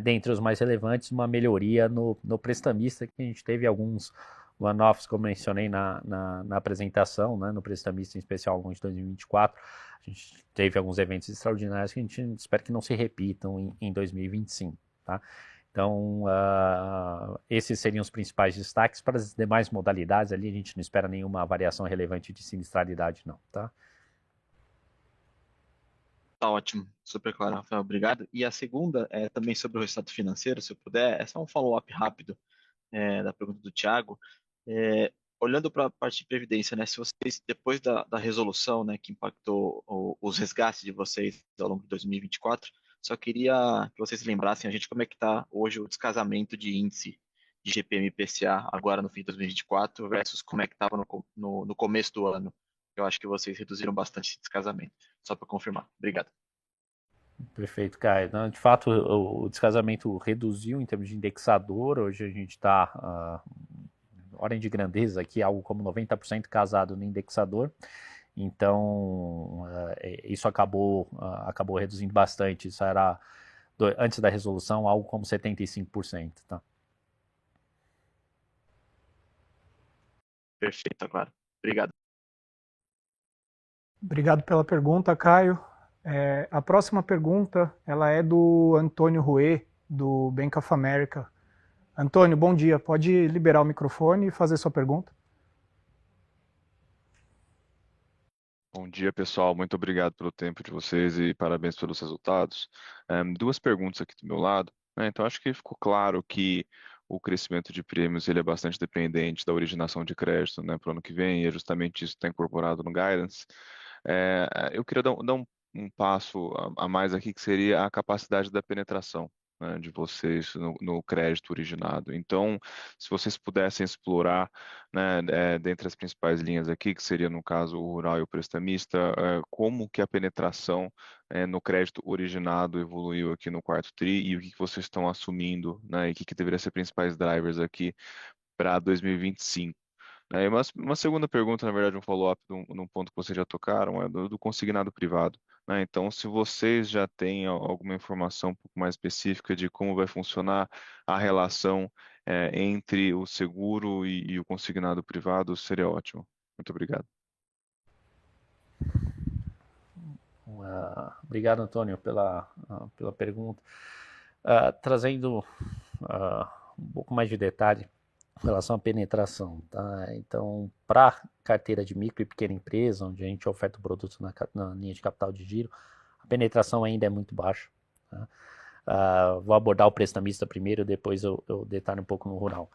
dentre os mais relevantes, uma melhoria no prestamista, que a gente teve alguns one-offs, como mencionei na apresentação, né, no prestamista em especial ao longo de 2024, a gente teve alguns eventos extraordinários que a gente espera que não se repitam em 2025, tá? Então, esses seriam os principais destaques. Para as demais modalidades ali, a gente não espera nenhuma variação relevante de sinistralidade, não, tá? Tá ótimo, super claro, Rafael, obrigado. E a segunda é também sobre o resultado financeiro, se eu puder, é só um follow-up rápido da pergunta do Thiago. Olhando para a parte de previdência, né, se vocês, depois da resolução, né, que impactou os resgates de vocês ao longo de 2024, só queria que vocês lembrassem a gente como é que está hoje o descasamento de índice de GPM-IPCA agora no fim de 2024 versus como é que estava no começo do ano. Eu acho que vocês reduziram bastante esse descasamento. Só para confirmar. Obrigado. Perfeito, Caio. Não, de fato, o descasamento reduziu em termos de indexador. Hoje a gente está, ordem de grandeza aqui, algo como 90% casado no indexador. Então, isso acabou reduzindo bastante. Isso era, antes da resolução, algo como 75%. Tá? Perfeito, agora. Obrigado. Obrigado pela pergunta, Caio. A próxima pergunta ela é do Antônio Rouet, do Bank of America. Antônio, bom dia. Pode liberar o microfone e fazer sua pergunta? Bom dia, pessoal. Muito obrigado pelo tempo de vocês e parabéns pelos resultados. 2 perguntas aqui do meu lado. Né? Então, acho que ficou claro que o crescimento de prêmios ele é bastante dependente da originação de crédito, né, para o ano que vem, e é justamente isso que está incorporado no guidance. Eu queria dar um passo a mais aqui, que seria a capacidade da penetração, né, de vocês no crédito originado. Então, se vocês pudessem explorar, né, dentre as principais linhas aqui, que seria no caso o rural e o prestamista, como que a penetração no crédito originado evoluiu aqui no quarto tri e o que vocês estão assumindo, né, e o que deveria ser principais drivers aqui para 2025. E uma segunda pergunta, na verdade, um follow-up num ponto que vocês já tocaram, é do consignado privado. Então, se vocês já têm alguma informação um pouco mais específica de como vai funcionar a relação entre o seguro e o consignado privado, seria ótimo. Muito obrigado. Obrigado, Antônio, pela pergunta. Trazendo um pouco mais de detalhe em relação à penetração, tá? Então, para carteira de micro e pequena empresa, onde a gente oferta o produto na linha de capital de giro, a penetração ainda é muito baixa. Tá? Vou abordar o prestamista primeiro, depois eu detalho um pouco no rural.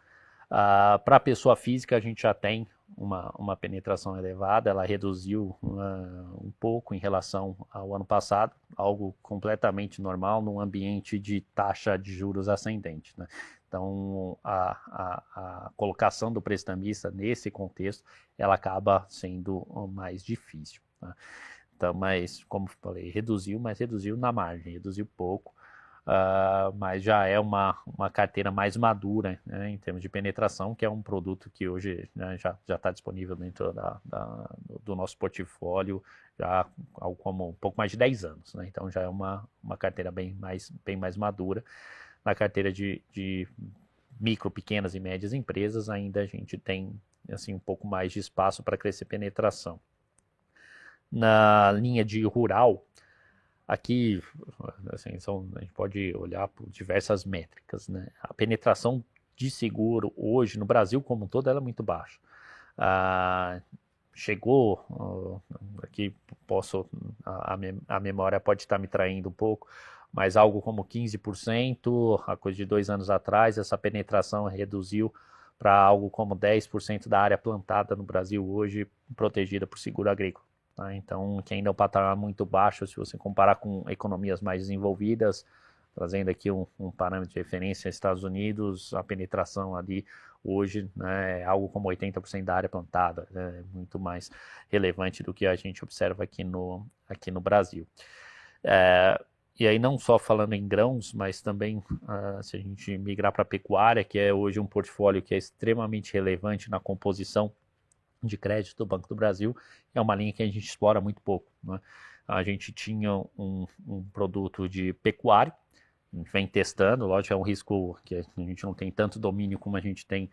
Para a pessoa física, a gente já tem uma penetração elevada, ela reduziu um pouco em relação ao ano passado, algo completamente normal num ambiente de taxa de juros ascendente, né? Então, a colocação do prestamista nesse contexto, ela acaba sendo mais difícil, tá? Então, mas, como falei, reduziu, mas reduziu na margem, reduziu pouco. Mas já é uma carteira mais madura, né, em termos de penetração, que é um produto que hoje, né, já está disponível dentro do nosso portfólio já há algo como um pouco mais de 10 anos. Né, então já é uma carteira bem mais madura. Na carteira de micro, pequenas e médias empresas, ainda a gente tem assim, um pouco mais de espaço para crescer penetração. Na linha de rural, aqui, assim, a gente pode olhar por diversas métricas, né? A penetração de seguro hoje no Brasil como um todo ela é muito baixa. Chegou, aqui a memória pode estar me traindo um pouco, mas algo como 15%, a coisa de 2 anos atrás, essa penetração reduziu para algo como 10% da área plantada no Brasil hoje protegida por seguro agrícola. Tá? Então, que ainda é um patamar muito baixo se você comparar com economias mais desenvolvidas, trazendo aqui um parâmetro de referência, Estados Unidos, a penetração ali hoje, né, é algo como 80% da área plantada, né, muito mais relevante do que a gente observa aqui no Brasil. E aí não só falando em grãos, mas também se a gente migrar para a pecuária, que é hoje um portfólio que é extremamente relevante na composição de crédito do Banco do Brasil, é uma linha que a gente explora muito pouco, né? A gente tinha um produto de pecuário, a gente vem testando, lógico, é um risco que a gente não tem tanto domínio como a gente tem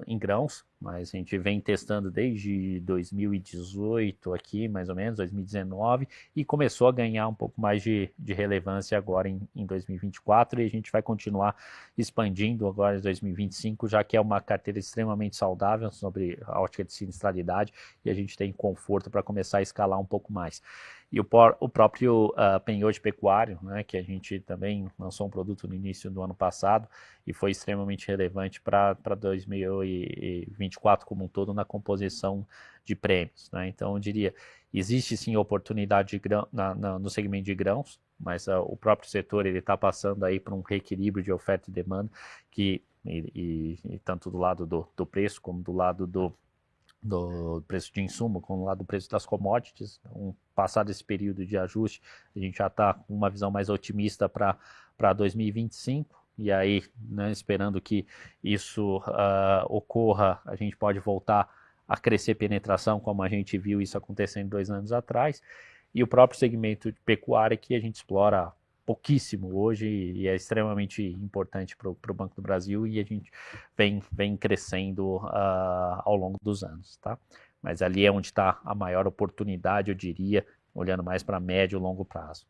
em grãos, mas a gente vem testando desde 2018 aqui, mais ou menos, 2019, e começou a ganhar um pouco mais de relevância agora em 2024, e a gente vai continuar expandindo agora em 2025, já que é uma carteira extremamente saudável sobre a ótica de sinistralidade, e a gente tem conforto para começar a escalar um pouco mais. E o próprio penhor de pecuário, né, que a gente também lançou um produto no início do ano passado e foi extremamente relevante para 2024 como um todo na composição de prêmios. Né? Então, eu diria, existe sim oportunidade no segmento de grãos, mas o próprio setor está passando aí por um reequilíbrio de oferta e demanda, que tanto do lado do preço como do lado do preço de insumo, com o lado do preço das commodities. Então, passado esse período de ajuste, a gente já está com uma visão mais otimista para 2025, e aí, né, esperando que isso ocorra, a gente pode voltar a crescer penetração, como a gente viu isso acontecendo 2 anos atrás, e o próprio segmento de pecuária que a gente explora pouquíssimo hoje e é extremamente importante para o Banco do Brasil, e a gente vem crescendo ao longo dos anos, tá? Mas ali é onde está a maior oportunidade, eu diria, olhando mais para médio e longo prazo.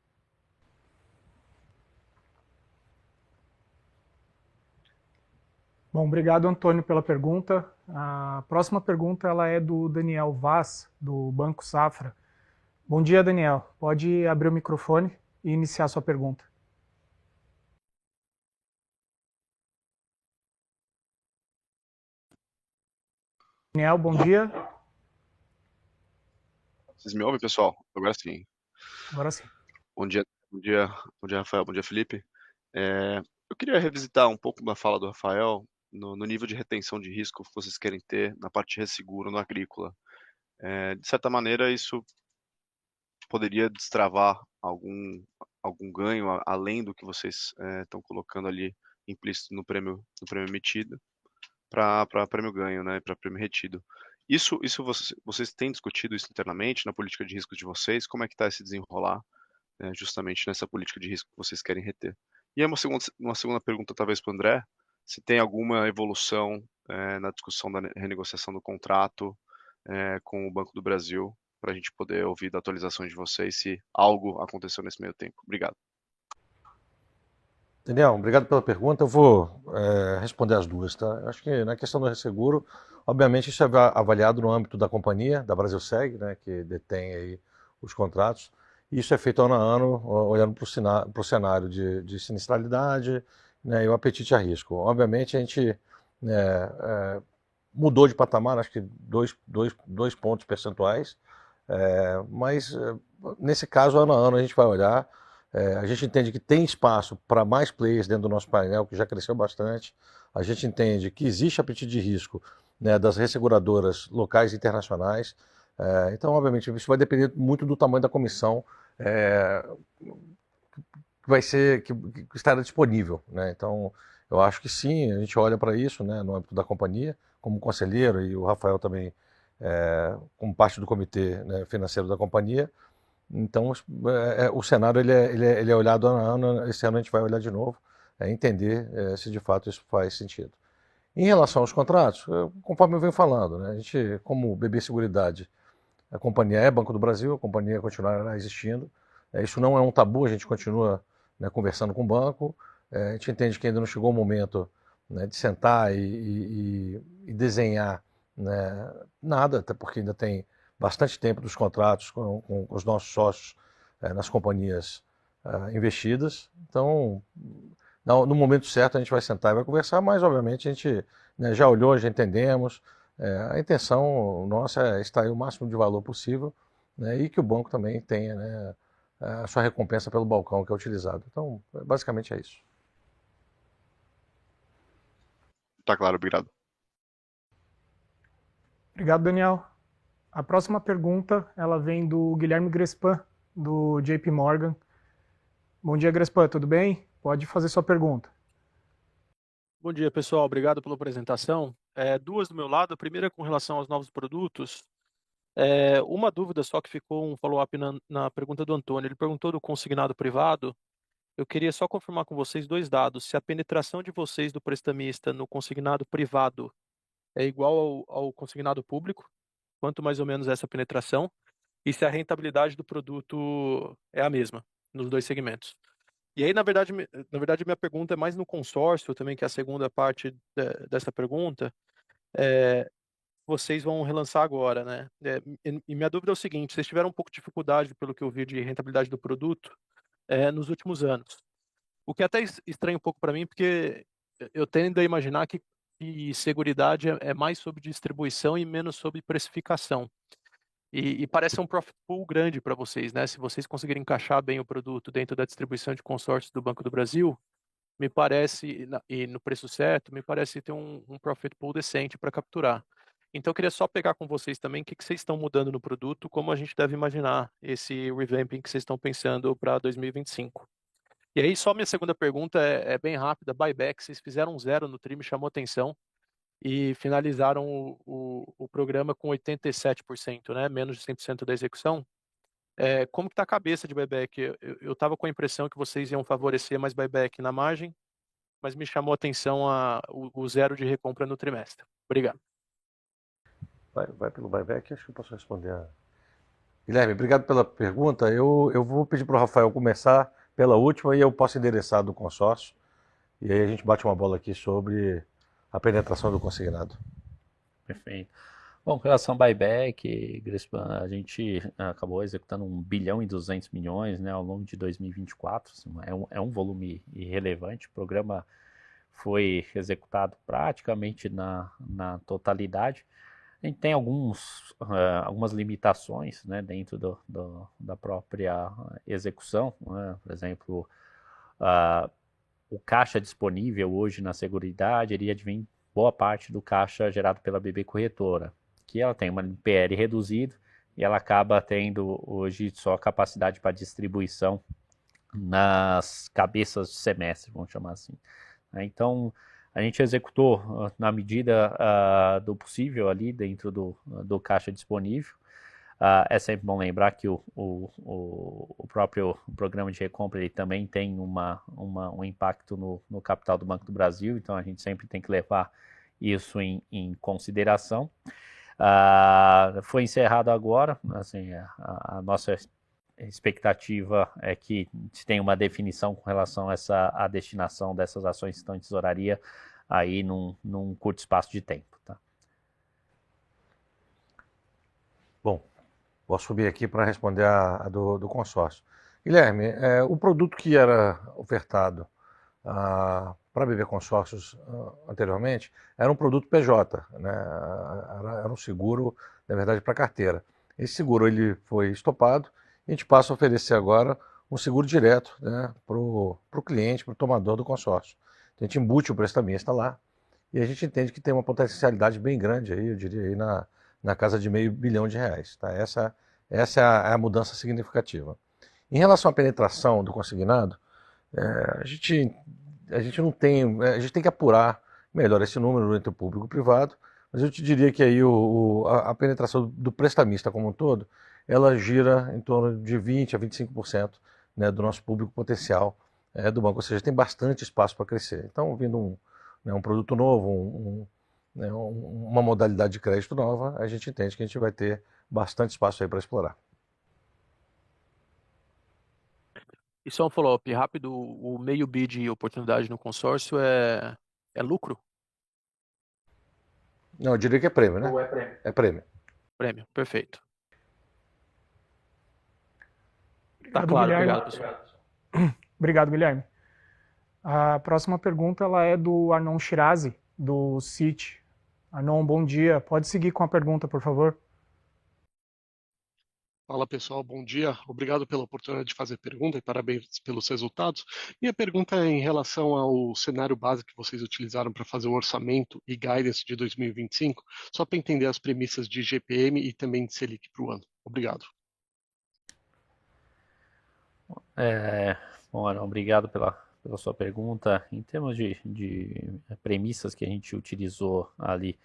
Bom, obrigado, Antônio, pela pergunta. A próxima pergunta ela é do Daniel Vaz, do Banco Safra. Bom dia, Daniel. Pode abrir o microfone e iniciar sua pergunta. Daniel, bom dia. Vocês me ouvem, pessoal? Agora sim. Agora sim. Bom dia, Rafael, bom dia, Felipe. Eu queria revisitar um pouco da fala do Rafael no nível de retenção de risco que vocês querem ter na parte de resseguro no agrícola. De certa maneira, isso poderia destravar algum ganho além do que vocês estão colocando ali implícito no prêmio emitido. para prêmio ganho, né, para prêmio retido. Isso vocês têm discutido isso internamente na política de risco de vocês? Como é que está esse desenrolar, justamente nessa política de risco que vocês querem reter? E aí uma segunda pergunta talvez para o André, se tem alguma evolução na discussão da renegociação do contrato com o Banco do Brasil, para a gente poder ouvir da atualizações de vocês, se algo aconteceu nesse meio tempo. Obrigado. Daniel, obrigado pela pergunta. Eu vou responder as duas, tá? Eu acho que na questão do resseguro, obviamente isso é avaliado no âmbito da companhia, da Brasilseg, né, que detém aí os contratos. E isso é feito ano a ano, olhando para o cenário de sinistralidade, né, e o apetite a risco. Obviamente a gente mudou de patamar, acho que dois pontos percentuais, mas nesse caso, ano a ano, a gente vai olhar. A gente entende que tem espaço para mais players dentro do nosso painel, que já cresceu bastante. A gente entende que existe apetite de risco, né, das resseguradoras locais e internacionais. Então, obviamente, isso vai depender muito do tamanho da comissão que estará disponível, né? Então, eu acho que sim, a gente olha para isso, né, no âmbito da companhia, como conselheiro, e o Rafael também como parte do comitê, né, financeiro da companhia. Então, o cenário ele é olhado ano a ano. Esse ano a gente vai olhar de novo, entender se de fato isso faz sentido. Em relação aos contratos, conforme eu venho falando, né, a gente, como BB Seguridade, a companhia é Banco do Brasil, a companhia continuará existindo. Isso não é um tabu, a gente continua, né, conversando com o banco. A gente entende que ainda não chegou o momento, né, de sentar e desenhar, né, nada, até porque ainda tem bastante tempo dos contratos com os nossos sócios nas companhias investidas. Então, no momento certo a gente vai sentar e vai conversar, mas obviamente a gente, né, já olhou, já entendemos. A intenção nossa é extrair o máximo de valor possível, né, e que o banco também tenha, né, a sua recompensa pelo balcão que é utilizado. Então, basicamente é isso. Tá claro, obrigado. Obrigado, Daniel. A próxima pergunta, ela vem do Guilherme Grespan, do JP Morgan. Bom dia, Grespan, tudo bem? Pode fazer sua pergunta. Bom dia, pessoal. Obrigado pela apresentação. Duas do meu lado. A primeira com relação aos novos produtos. Uma dúvida só que ficou um follow-up na pergunta do Antônio. Ele perguntou do consignado privado. Eu queria só confirmar com vocês dois dados. Se a penetração de vocês do prestamista no consignado privado é igual ao consignado público, quanto mais ou menos essa penetração, e se a rentabilidade do produto é a mesma nos dois segmentos. E aí, na verdade, minha pergunta é mais no consórcio também, que é a segunda parte dessa pergunta. Vocês vão relançar agora, né? E minha dúvida é o seguinte: vocês tiveram um pouco de dificuldade, pelo que eu vi, de rentabilidade do produto nos últimos anos. O que até estranha um pouco para mim, porque eu tendo a imaginar que seguridade é mais sobre distribuição e menos sobre precificação. E parece um profit pool grande para vocês, né? Se vocês conseguirem encaixar bem o produto dentro da distribuição de consórcios do Banco do Brasil, me parece, e no preço certo, me parece ter um profit pool decente para capturar. Então, eu queria só pegar com vocês também o que vocês estão mudando no produto, como a gente deve imaginar esse revamping que vocês estão pensando para 2025. E aí, só minha segunda pergunta é bem rápida. Buyback, vocês fizeram 0 no TRI, me chamou atenção, e finalizaram o programa com 87%, né? Menos de 100% da execução. Como que está a cabeça de buyback? Eu estava com a impressão que vocês iam favorecer mais buyback na margem, mas me chamou a atenção o 0 de recompra no trimestre. Obrigado. Vai pelo buyback, acho que eu posso responder. Guilherme, obrigado pela pergunta. Eu vou pedir para o Rafael começar pela última e eu posso endereçar do consórcio. E aí a gente bate uma bola aqui sobre a penetração do consignado. Perfeito. Bom, com relação ao buyback, Grespan, a gente acabou executando 1 bilhão e 200 milhões, né, ao longo de 2024. Assim, é um volume irrelevante. O programa foi executado praticamente na totalidade. A gente tem algumas limitações, né, dentro da própria execução, né? Por exemplo, o caixa disponível hoje na Seguridade iria advém boa parte do caixa gerado pela BB Corretora, que ela tem uma NPL reduzida e ela acaba tendo hoje só capacidade para distribuição nas cabeças de semestre, vamos chamar assim. Então, A gente executou na medida do possível ali dentro do caixa disponível. É sempre bom lembrar que o próprio programa de recompra ele também tem um impacto no capital do Banco do Brasil, então a gente sempre tem que levar isso em consideração. Foi encerrado agora, assim, a nossa expectativa é que se tenha uma definição com relação a destinação dessas ações que estão em tesouraria aí num curto espaço de tempo. Tá? Bom, posso subir aqui para responder a do consórcio. Guilherme, o produto que era ofertado para BB Consórcios anteriormente era um produto PJ, né? Era um seguro, na verdade, para carteira. Esse seguro ele foi estopado e a gente passa a oferecer agora um seguro direto, né, para o cliente, para o tomador do consórcio. Então, a gente embute o prestamista lá e a gente entende que tem uma potencialidade bem grande, aí, eu diria, aí na casa de R$500 milhão. Tá? Essa é a mudança significativa. Em relação à penetração do consignado, a gente não tem, a gente tem que apurar melhor esse número entre o público e o privado, mas eu te diria que aí a penetração do prestamista como um todo, ela gira em torno de 20% a 25%, né, do nosso público potencial do banco, ou seja, tem bastante espaço para crescer. Então, vindo um produto novo, uma modalidade de crédito nova, a gente entende que a gente vai ter bastante espaço aí para explorar. E só um follow-up rápido, o meio bi de oportunidade no consórcio é lucro? Não, eu diria que é prêmio, né? Ou é prêmio? É prêmio. Prêmio, perfeito. Tá Obrigado, claro, Guilherme. obrigado, pessoal. Obrigado, Guilherme. A próxima pergunta ela é do Arnon Shirazi, do Citi. Arnon, bom dia. Pode seguir com a pergunta, por favor. Fala pessoal, bom dia. Obrigado pela oportunidade de fazer pergunta e parabéns pelos resultados. Minha pergunta é em relação ao cenário base que vocês utilizaram para fazer o orçamento e guidance de 2025, só para entender as premissas de GPM e também de Selic para o ano. Obrigado. Bom, Arão, obrigado pela sua pergunta. Em termos de premissas que a gente utilizou ali,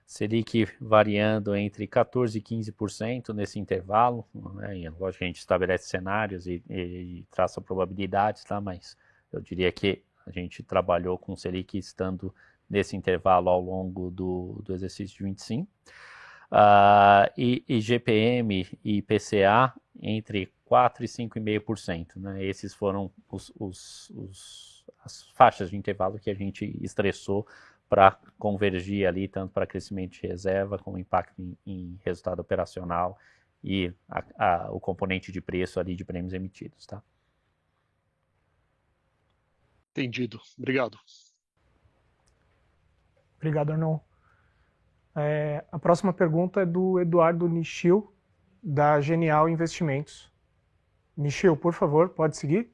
Selic variando entre 14% e 15% nesse intervalo, né? E, lógico que a gente estabelece cenários e traça probabilidades, tá? Mas eu diria que a gente trabalhou com Selic estando nesse intervalo ao longo do exercício de 25. E GPM e IPCA entre 4% e 5,5%. Né? Esses foram as faixas de intervalo que a gente estressou para convergir ali, tanto para crescimento de reserva, como impacto em resultado operacional e o componente de preço ali de prêmios emitidos. Tá? Entendido. Obrigado. Obrigado, Arnon. A próxima pergunta é do Eduardo Nishio, da Genial Investimentos. Nishio, por favor, pode seguir?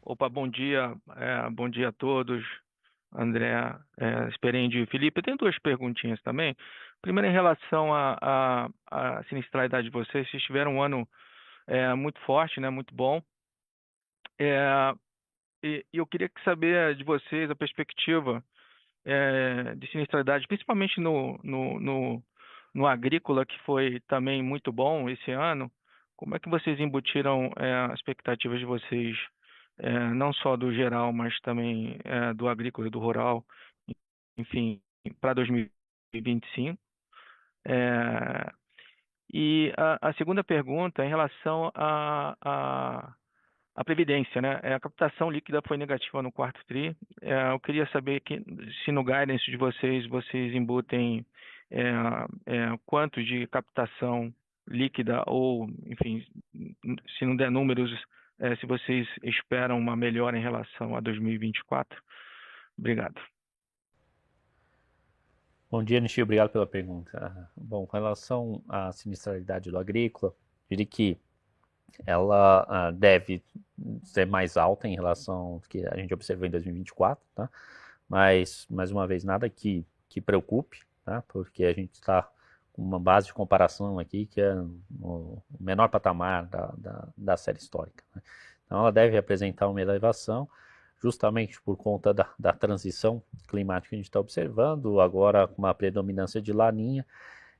Opa, bom dia a todos, André, Sperendi e Felipe. Eu tenho duas perguntinhas também. Primeiro, em relação à sinistralidade de vocês tiveram um ano muito forte, né, muito bom. E eu queria saber de vocês a perspectiva de sinistralidade, principalmente no agrícola, que foi também muito bom esse ano. Como é que vocês embutiram as expectativas de vocês, não só do geral, mas também do agrícola e do rural, enfim, para 2025? E a segunda pergunta é em relação à Previdência, né? A captação líquida foi negativa no quarto tri. Eu queria saber se no guidance de vocês embutem quanto de captação líquida ou, enfim, se não der números, se vocês esperam uma melhora em relação a 2024. Obrigado. Bom dia, Nishi, obrigado pela pergunta. Bom, com relação à sinistralidade do agrícola, eu diria que ela deve ser mais alta em relação ao que a gente observou em 2024, tá? Mas, mais uma vez, nada que preocupe, tá? Porque a gente está com uma base de comparação aqui que é o menor patamar da série histórica, né? Então, ela deve apresentar uma elevação, justamente por conta da transição climática que a gente está observando, agora com uma predominância de laninha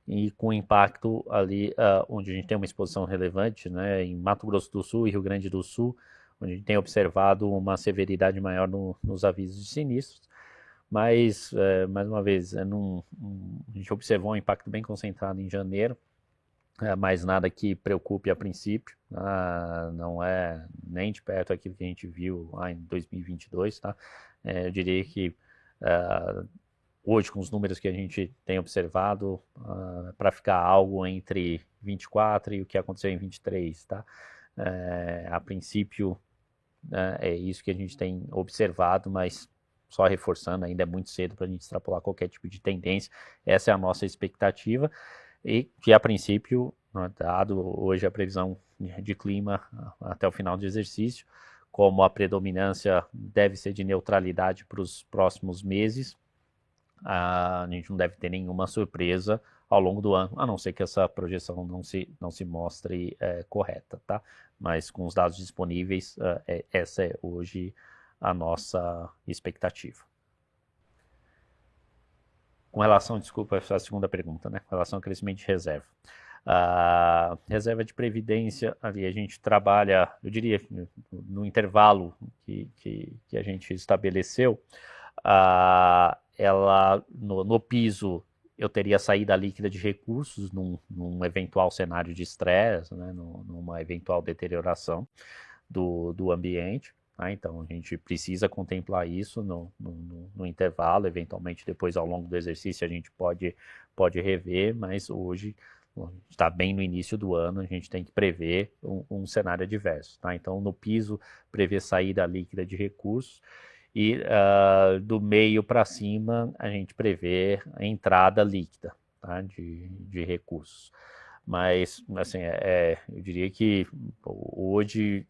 e com impacto ali onde a gente tem uma exposição relevante, né, em Mato Grosso do Sul e Rio Grande do Sul, onde a gente tem observado uma severidade maior nos avisos de sinistros. Mas, mais uma vez, a gente observou um impacto bem concentrado em janeiro, mas nada que preocupe a princípio, não é nem de perto aquilo que a gente viu lá em 2022, tá? Eu diria que hoje, com os números que a gente tem observado, para ficar algo entre 24 e o que aconteceu em 23, tá? A princípio, é isso que a gente tem observado, mas só reforçando, ainda é muito cedo para a gente extrapolar qualquer tipo de tendência. Essa é a nossa expectativa e que, a princípio, dado hoje a previsão de clima até o final do exercício, como a predominância deve ser de neutralidade para os próximos meses, a gente não deve ter nenhuma surpresa ao longo do ano, a não ser que essa projeção não se mostre correta, tá? Mas com os dados disponíveis, essa é hoje a nossa expectativa. Com relação, desculpa, a segunda pergunta, né? Com relação ao crescimento de reserva. A reserva de previdência, ali a gente trabalha, eu diria, no intervalo que a gente estabeleceu, ela no piso eu teria saída líquida de recursos num eventual cenário de estresse, né, numa eventual deterioração do ambiente. Tá? Então, a gente precisa contemplar isso no intervalo, eventualmente depois ao longo do exercício a gente pode rever, mas hoje está bem no início do ano, a gente tem que prever um cenário adverso. Tá? Então, no piso, prever saída líquida de recursos, e do meio para cima a gente prevê a entrada líquida, tá, de recursos. Mas, assim, eu diria que hoje,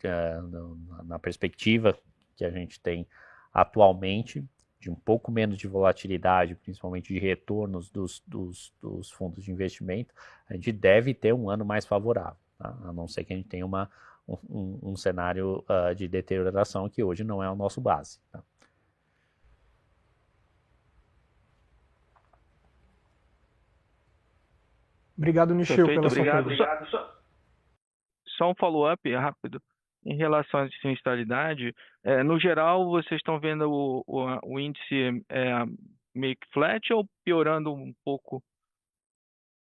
na perspectiva que a gente tem atualmente, de um pouco menos de volatilidade, principalmente de retornos dos fundos de investimento, a gente deve ter um ano mais favorável, tá? A não ser que a gente tenha um cenário de deterioração que hoje não é o nosso base. Tá? Obrigado, Nishio, Perfeito, pela sua obrigado. pergunta. Só um follow-up rápido em relação à sinistralidade. No geral, vocês estão vendo o índice meio que flat ou piorando um pouco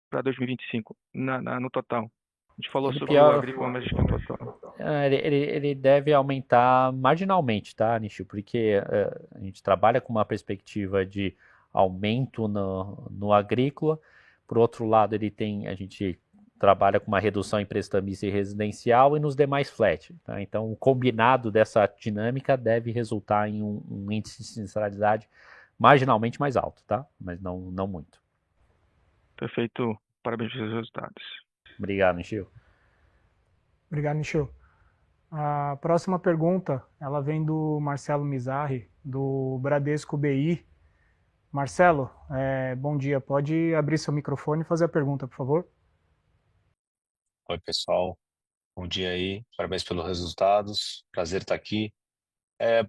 para 2025 no total? A gente falou sobre o agrícola, mas acho que no total. Ele deve aumentar marginalmente, tá, Nishio? Porque a gente trabalha com uma perspectiva de aumento no agrícola. Por outro lado, a gente trabalha com uma redução em prestamista e residencial e nos demais flat. Tá? Então, o combinado dessa dinâmica deve resultar em um índice de sinistralidade marginalmente mais alto, tá? Mas não muito. Perfeito. Parabéns pelos resultados. Obrigado, Nishio. Obrigado, Nishio. A próxima pergunta, ela vem do Marcelo Mizarri, do Bradesco BI. Marcelo, bom dia. Pode abrir seu microfone e fazer a pergunta, por favor? Oi, pessoal. Bom dia aí. Parabéns pelos resultados. Prazer estar aqui.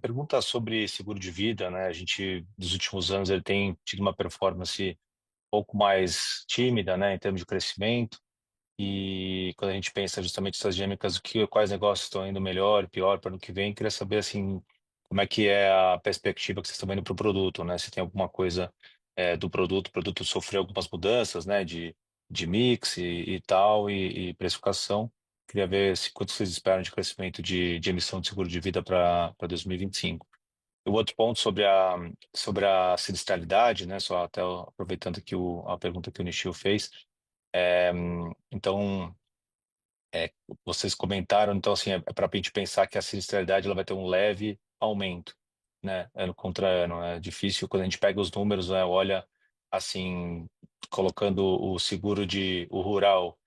Pergunta sobre seguro de vida, né? A gente, nos últimos anos, ele tem tido uma performance um pouco mais tímida, né, em termos de crescimento. E quando a gente pensa justamente essas dinâmicas, quais negócios estão indo melhor, pior para o ano que vem, queria saber, assim, como é que é a perspectiva que vocês estão vendo para o produto, né? Se tem alguma coisa do produto, o produto sofreu algumas mudanças, né, de mix e tal, e precificação. Queria ver quanto vocês esperam de crescimento de emissão de seguro de vida para 2025. E o outro ponto sobre a sinistralidade, né, só até aproveitando aqui a pergunta que o Nishio fez. Então, vocês comentaram, então, assim, para a gente pensar que a sinistralidade ela vai ter um leve aumento, né, ano contra ano. É difícil quando a gente pega os números, né, olha, assim, colocando o rural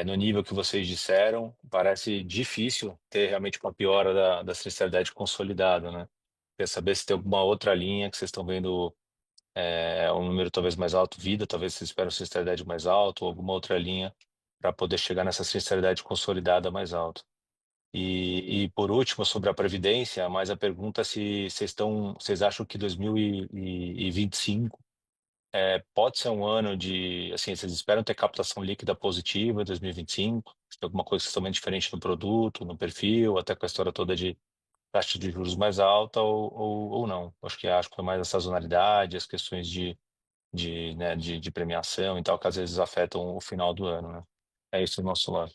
no nível que vocês disseram, parece difícil ter realmente uma piora da sinistralidade consolidada, né? Quer saber se tem alguma outra linha que vocês estão vendo um número talvez mais alto, vida, talvez vocês esperam sinistralidade mais alta, ou alguma outra linha para poder chegar nessa sinistralidade consolidada mais alta. E por último, sobre a Previdência, mas a pergunta é se vocês acham que 2025 pode ser um ano de, assim, vocês esperam ter captação líquida positiva em 2025? Se tem alguma coisa totalmente diferente no produto, no perfil, até com a história toda de taxa de juros mais alta ou não? Acho que é mais a sazonalidade, as questões né, de premiação e tal, que às vezes afetam o final do ano, né? É isso do nosso lado.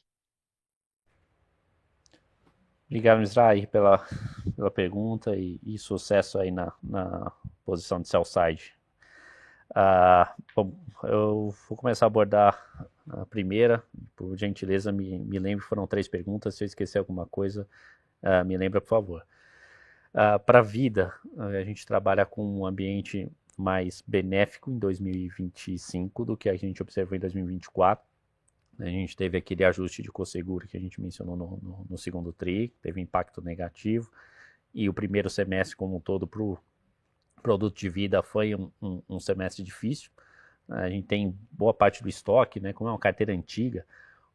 Obrigado, Mizrahi, pela pergunta e sucesso aí na posição de sell side. Bom, eu vou começar a abordar a primeira. Por gentileza, me lembre, foram 3 perguntas. Se eu esquecer alguma coisa, me lembra, por favor. Para a vida, a gente trabalha com um ambiente mais benéfico em 2025 do que a gente observou em 2024. A gente teve aquele ajuste de cosseguro que a gente mencionou no segundo TRI, teve impacto negativo, e o primeiro semestre como um todo para o produto de vida foi um semestre difícil. A gente tem boa parte do estoque, né, como é uma carteira antiga,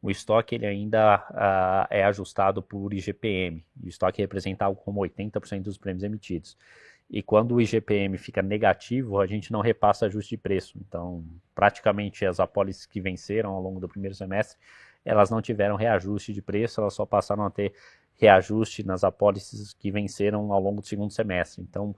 o estoque ele ainda é ajustado por IGPM, o estoque representa algo como 80% dos prêmios emitidos. E quando o IGPM fica negativo, a gente não repassa ajuste de preço. Então, praticamente as apólices que venceram ao longo do primeiro semestre, elas não tiveram reajuste de preço, elas só passaram a ter reajuste nas apólices que venceram ao longo do segundo semestre. Então,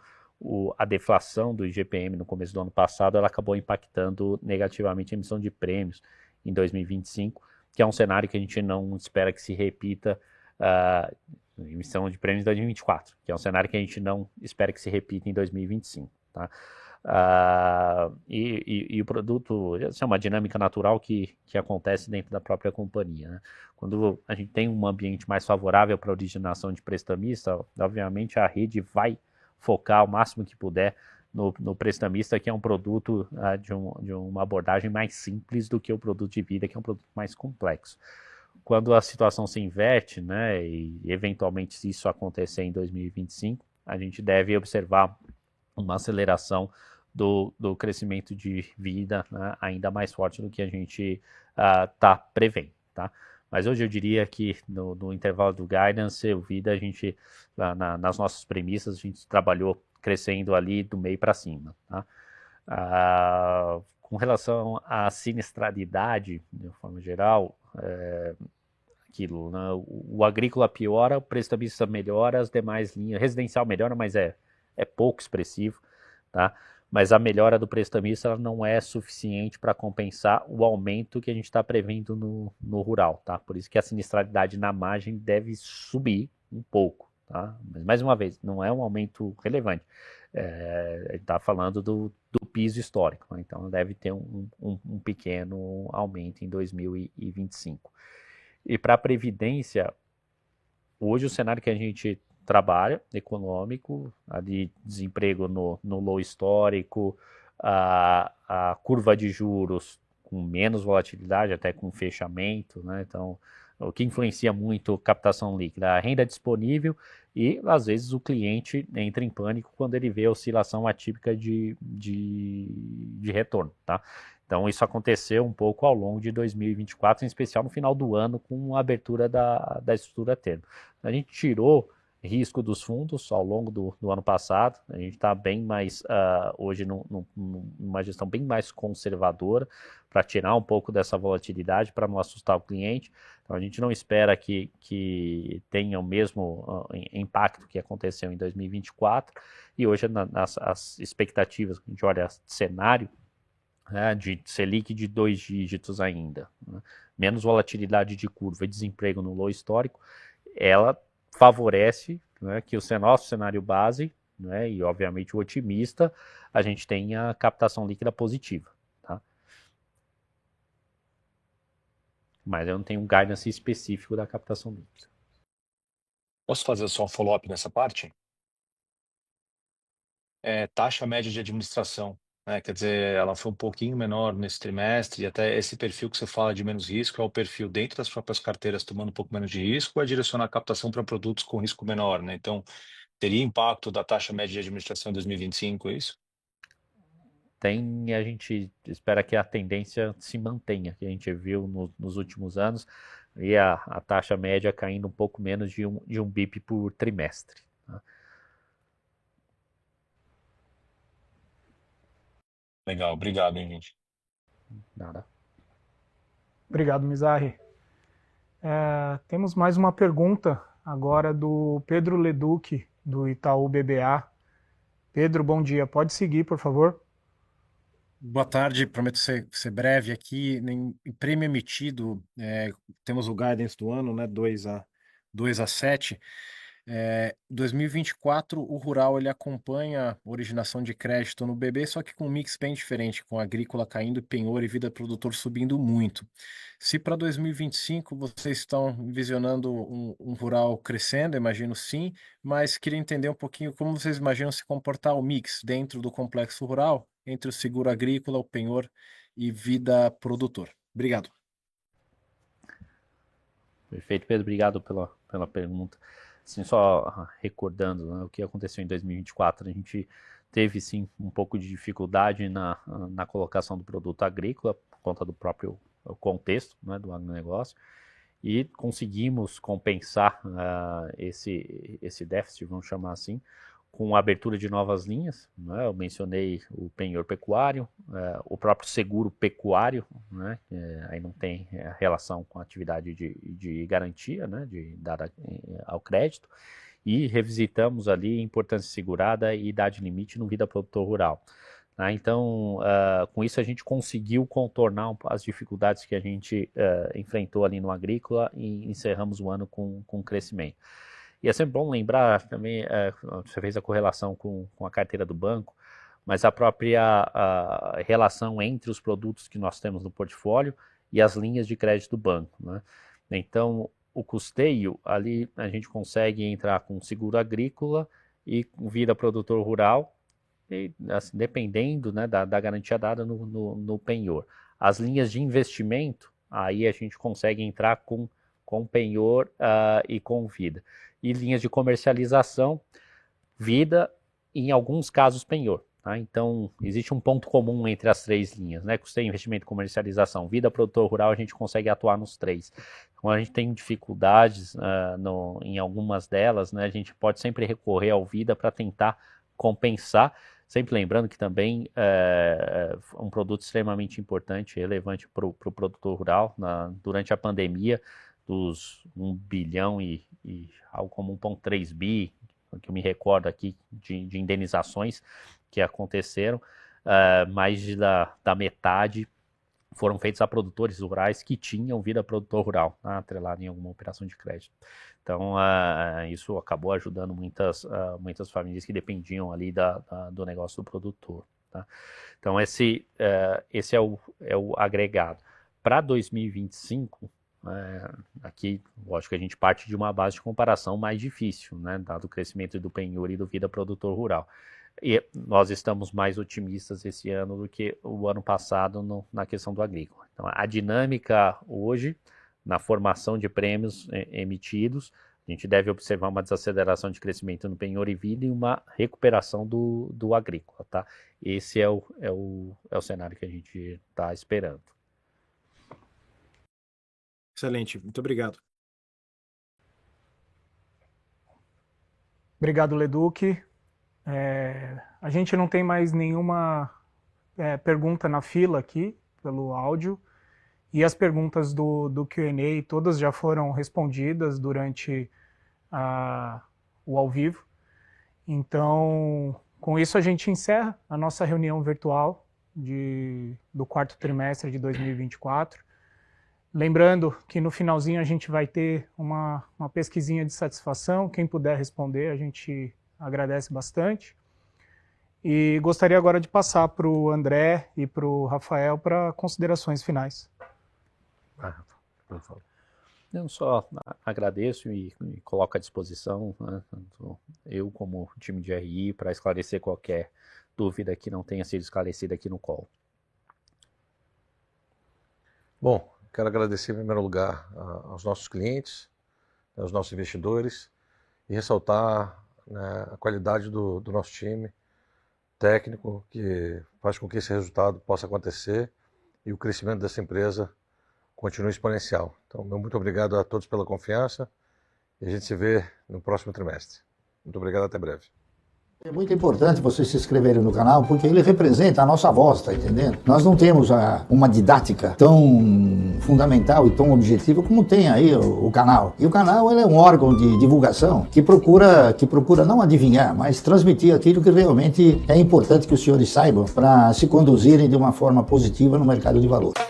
a deflação do IGPM no começo do ano passado, ela acabou impactando negativamente a emissão de prêmios em 2025, que é um cenário que a gente não espera que se repita emissão de prêmios em 2024, que é um cenário que a gente não espera que se repita em 2025. Tá? E o produto, essa é uma dinâmica natural que acontece dentro da própria companhia. Né? Quando a gente tem um ambiente mais favorável para a originação de prestamista, obviamente a rede vai focar o máximo que puder no prestamista, que é um produto de uma abordagem mais simples do que o produto de vida, que é um produto mais complexo. Quando a situação se inverte, né, e eventualmente se isso acontecer em 2025, a gente deve observar uma aceleração do crescimento de vida, né, ainda mais forte do que a gente está prevendo, tá? Mas hoje eu diria que no intervalo do guidance, o vida, a gente, nas nossas premissas, a gente trabalhou crescendo ali do meio para cima, tá? Com relação à sinistralidade, de uma forma geral, aquilo, né? O agrícola piora, o prestamista melhora, as demais linhas, residencial melhora, mas é pouco expressivo, tá? Mas a melhora do prestamista ela não é suficiente para compensar o aumento que a gente está prevendo no rural, tá? Por isso que a sinistralidade na margem deve subir um pouco, tá? Mas, mais uma vez, não é um aumento relevante. A gente está falando do piso histórico, né? Então deve ter um pequeno aumento em 2025. E para a Previdência, hoje o cenário que a gente trabalha, econômico, de desemprego no low histórico, a curva de juros com menos volatilidade, até com fechamento, né? Então, o que influencia muito captação líquida, a renda disponível e, às vezes, o cliente entra em pânico quando ele vê a oscilação atípica de retorno, tá? Então, isso aconteceu um pouco ao longo de 2024, em especial no final do ano, com a abertura da estrutura termo. A gente tirou risco dos fundos ao longo do ano passado, a gente está bem mais, hoje, numa gestão bem mais conservadora, para tirar um pouco dessa volatilidade, para não assustar o cliente. Então, a gente não espera que tenha o mesmo impacto que aconteceu em 2024, e hoje as expectativas, a gente olha cenário, de Selic de 2 dígitos ainda, né? Menos volatilidade de curva e desemprego no low histórico, ela favorece, né, que o nosso cenário base, né, e obviamente o otimista, a gente tenha captação líquida positiva. Tá? Mas eu não tenho um guidance específico da captação líquida. Posso fazer só um follow-up nessa parte? Taxa média de administração. Quer dizer, ela foi um pouquinho menor nesse trimestre, e até esse perfil que você fala de menos risco é o perfil dentro das próprias carteiras tomando um pouco menos de risco, ou é direcionar a captação para produtos com risco menor, né? Então, teria impacto da taxa média de administração em 2025, é isso? A gente espera que a tendência se mantenha, que a gente viu nos últimos anos. e a taxa média caindo um pouco menos de um BIP por trimestre. Tá? Legal, obrigado, hein, gente. Nada. Obrigado, Mizrahi. Temos mais uma pergunta agora do Pedro Leduc, do Itaú BBA. Pedro, bom dia. Pode seguir, por favor. Boa tarde, prometo ser breve aqui. Em prêmio emitido, temos o guidance do ano, né, 2 a 7. 2024, o rural ele acompanha a originação de crédito no BB, só que com um mix bem diferente, com agrícola caindo, penhor e vida produtor subindo muito. Se para 2025 vocês estão visionando um rural crescendo, imagino sim, mas queria entender um pouquinho como vocês imaginam se comportar o mix dentro do complexo rural, entre o seguro agrícola, o penhor e vida produtor. Obrigado. Perfeito, Pedro, obrigado pela pergunta. Assim, só recordando, né, o que aconteceu em 2024, a gente teve sim um pouco de dificuldade na colocação do produto agrícola, por conta do próprio contexto, né, do agronegócio, e conseguimos compensar esse déficit, vamos chamar assim, com a abertura de novas linhas, né? Eu mencionei o penhor pecuário, o próprio seguro pecuário, né? Aí não tem relação com a atividade de garantia, né? Dada ao crédito, e revisitamos ali importância segurada e idade limite no vida produtor rural. Né? Então, com isso a gente conseguiu contornar as dificuldades que a gente enfrentou ali no agrícola e encerramos o ano com crescimento. E é sempre bom lembrar também, você fez a correlação com a carteira do banco, mas a própria relação entre os produtos que nós temos no portfólio e as linhas de crédito do banco. Né? Então, o custeio, ali a gente consegue entrar com seguro agrícola e vida produtor rural, e, assim, dependendo, né, da garantia dada no penhor. As linhas de investimento, aí a gente consegue entrar com penhor e com vida. E linhas de comercialização, vida e em alguns casos penhor. Tá? Então, existe um ponto comum entre as três linhas, né? Custeio, investimento e comercialização. Vida, produtor rural, a gente consegue atuar nos três. Quando a gente tem dificuldades em algumas delas, né, a gente pode sempre recorrer ao vida para tentar compensar, sempre lembrando que também é um produto extremamente importante, relevante para o produtor rural. Durante a pandemia, dos 1 bilhão e algo como 1,3 bi, que eu me recordo aqui, de indenizações que aconteceram, mais da metade foram feitos a produtores rurais que tinham vida produtor rural, atrelado em alguma operação de crédito. Então, isso acabou ajudando muitas famílias que dependiam ali do negócio do produtor. Tá? Então, esse é o agregado. Para 2025, aqui, lógico que a gente parte de uma base de comparação mais difícil, né, dado o crescimento do penhor e do vida produtor rural. E nós estamos mais otimistas esse ano do que o ano passado na questão do agrícola. Então, a dinâmica hoje, na formação de prêmios emitidos, a gente deve observar uma desaceleração de crescimento no penhor e vida e uma recuperação do agrícola. Tá? Esse é o cenário que a gente está esperando. Excelente, muito obrigado. Obrigado, Leduc. A gente não tem mais nenhuma pergunta na fila aqui, pelo áudio, e as perguntas do Q&A todas já foram respondidas durante o ao vivo. Então, com isso a gente encerra a nossa reunião virtual do quarto trimestre de 2024. Lembrando que no finalzinho a gente vai ter uma pesquisinha de satisfação. Quem puder responder, a gente agradece bastante. E gostaria agora de passar para o André e para o Rafael para considerações finais. Eu só agradeço e coloco à disposição, né, tanto eu como o time de RI, para esclarecer qualquer dúvida que não tenha sido esclarecida aqui no call. Bom, quero agradecer em primeiro lugar aos nossos clientes, aos nossos investidores e ressaltar, né, a qualidade do nosso time técnico, que faz com que esse resultado possa acontecer e o crescimento dessa empresa continue exponencial. Então, meu muito obrigado a todos pela confiança e a gente se vê no próximo trimestre. Muito obrigado, até breve. É muito importante vocês se inscreverem no canal, porque ele representa a nossa voz, tá entendendo? Nós não temos uma didática tão fundamental e tão objetiva como tem aí o canal. E o canal ele é um órgão de divulgação que procura não adivinhar, mas transmitir aquilo que realmente é importante que os senhores saibam para se conduzirem de uma forma positiva no mercado de valores.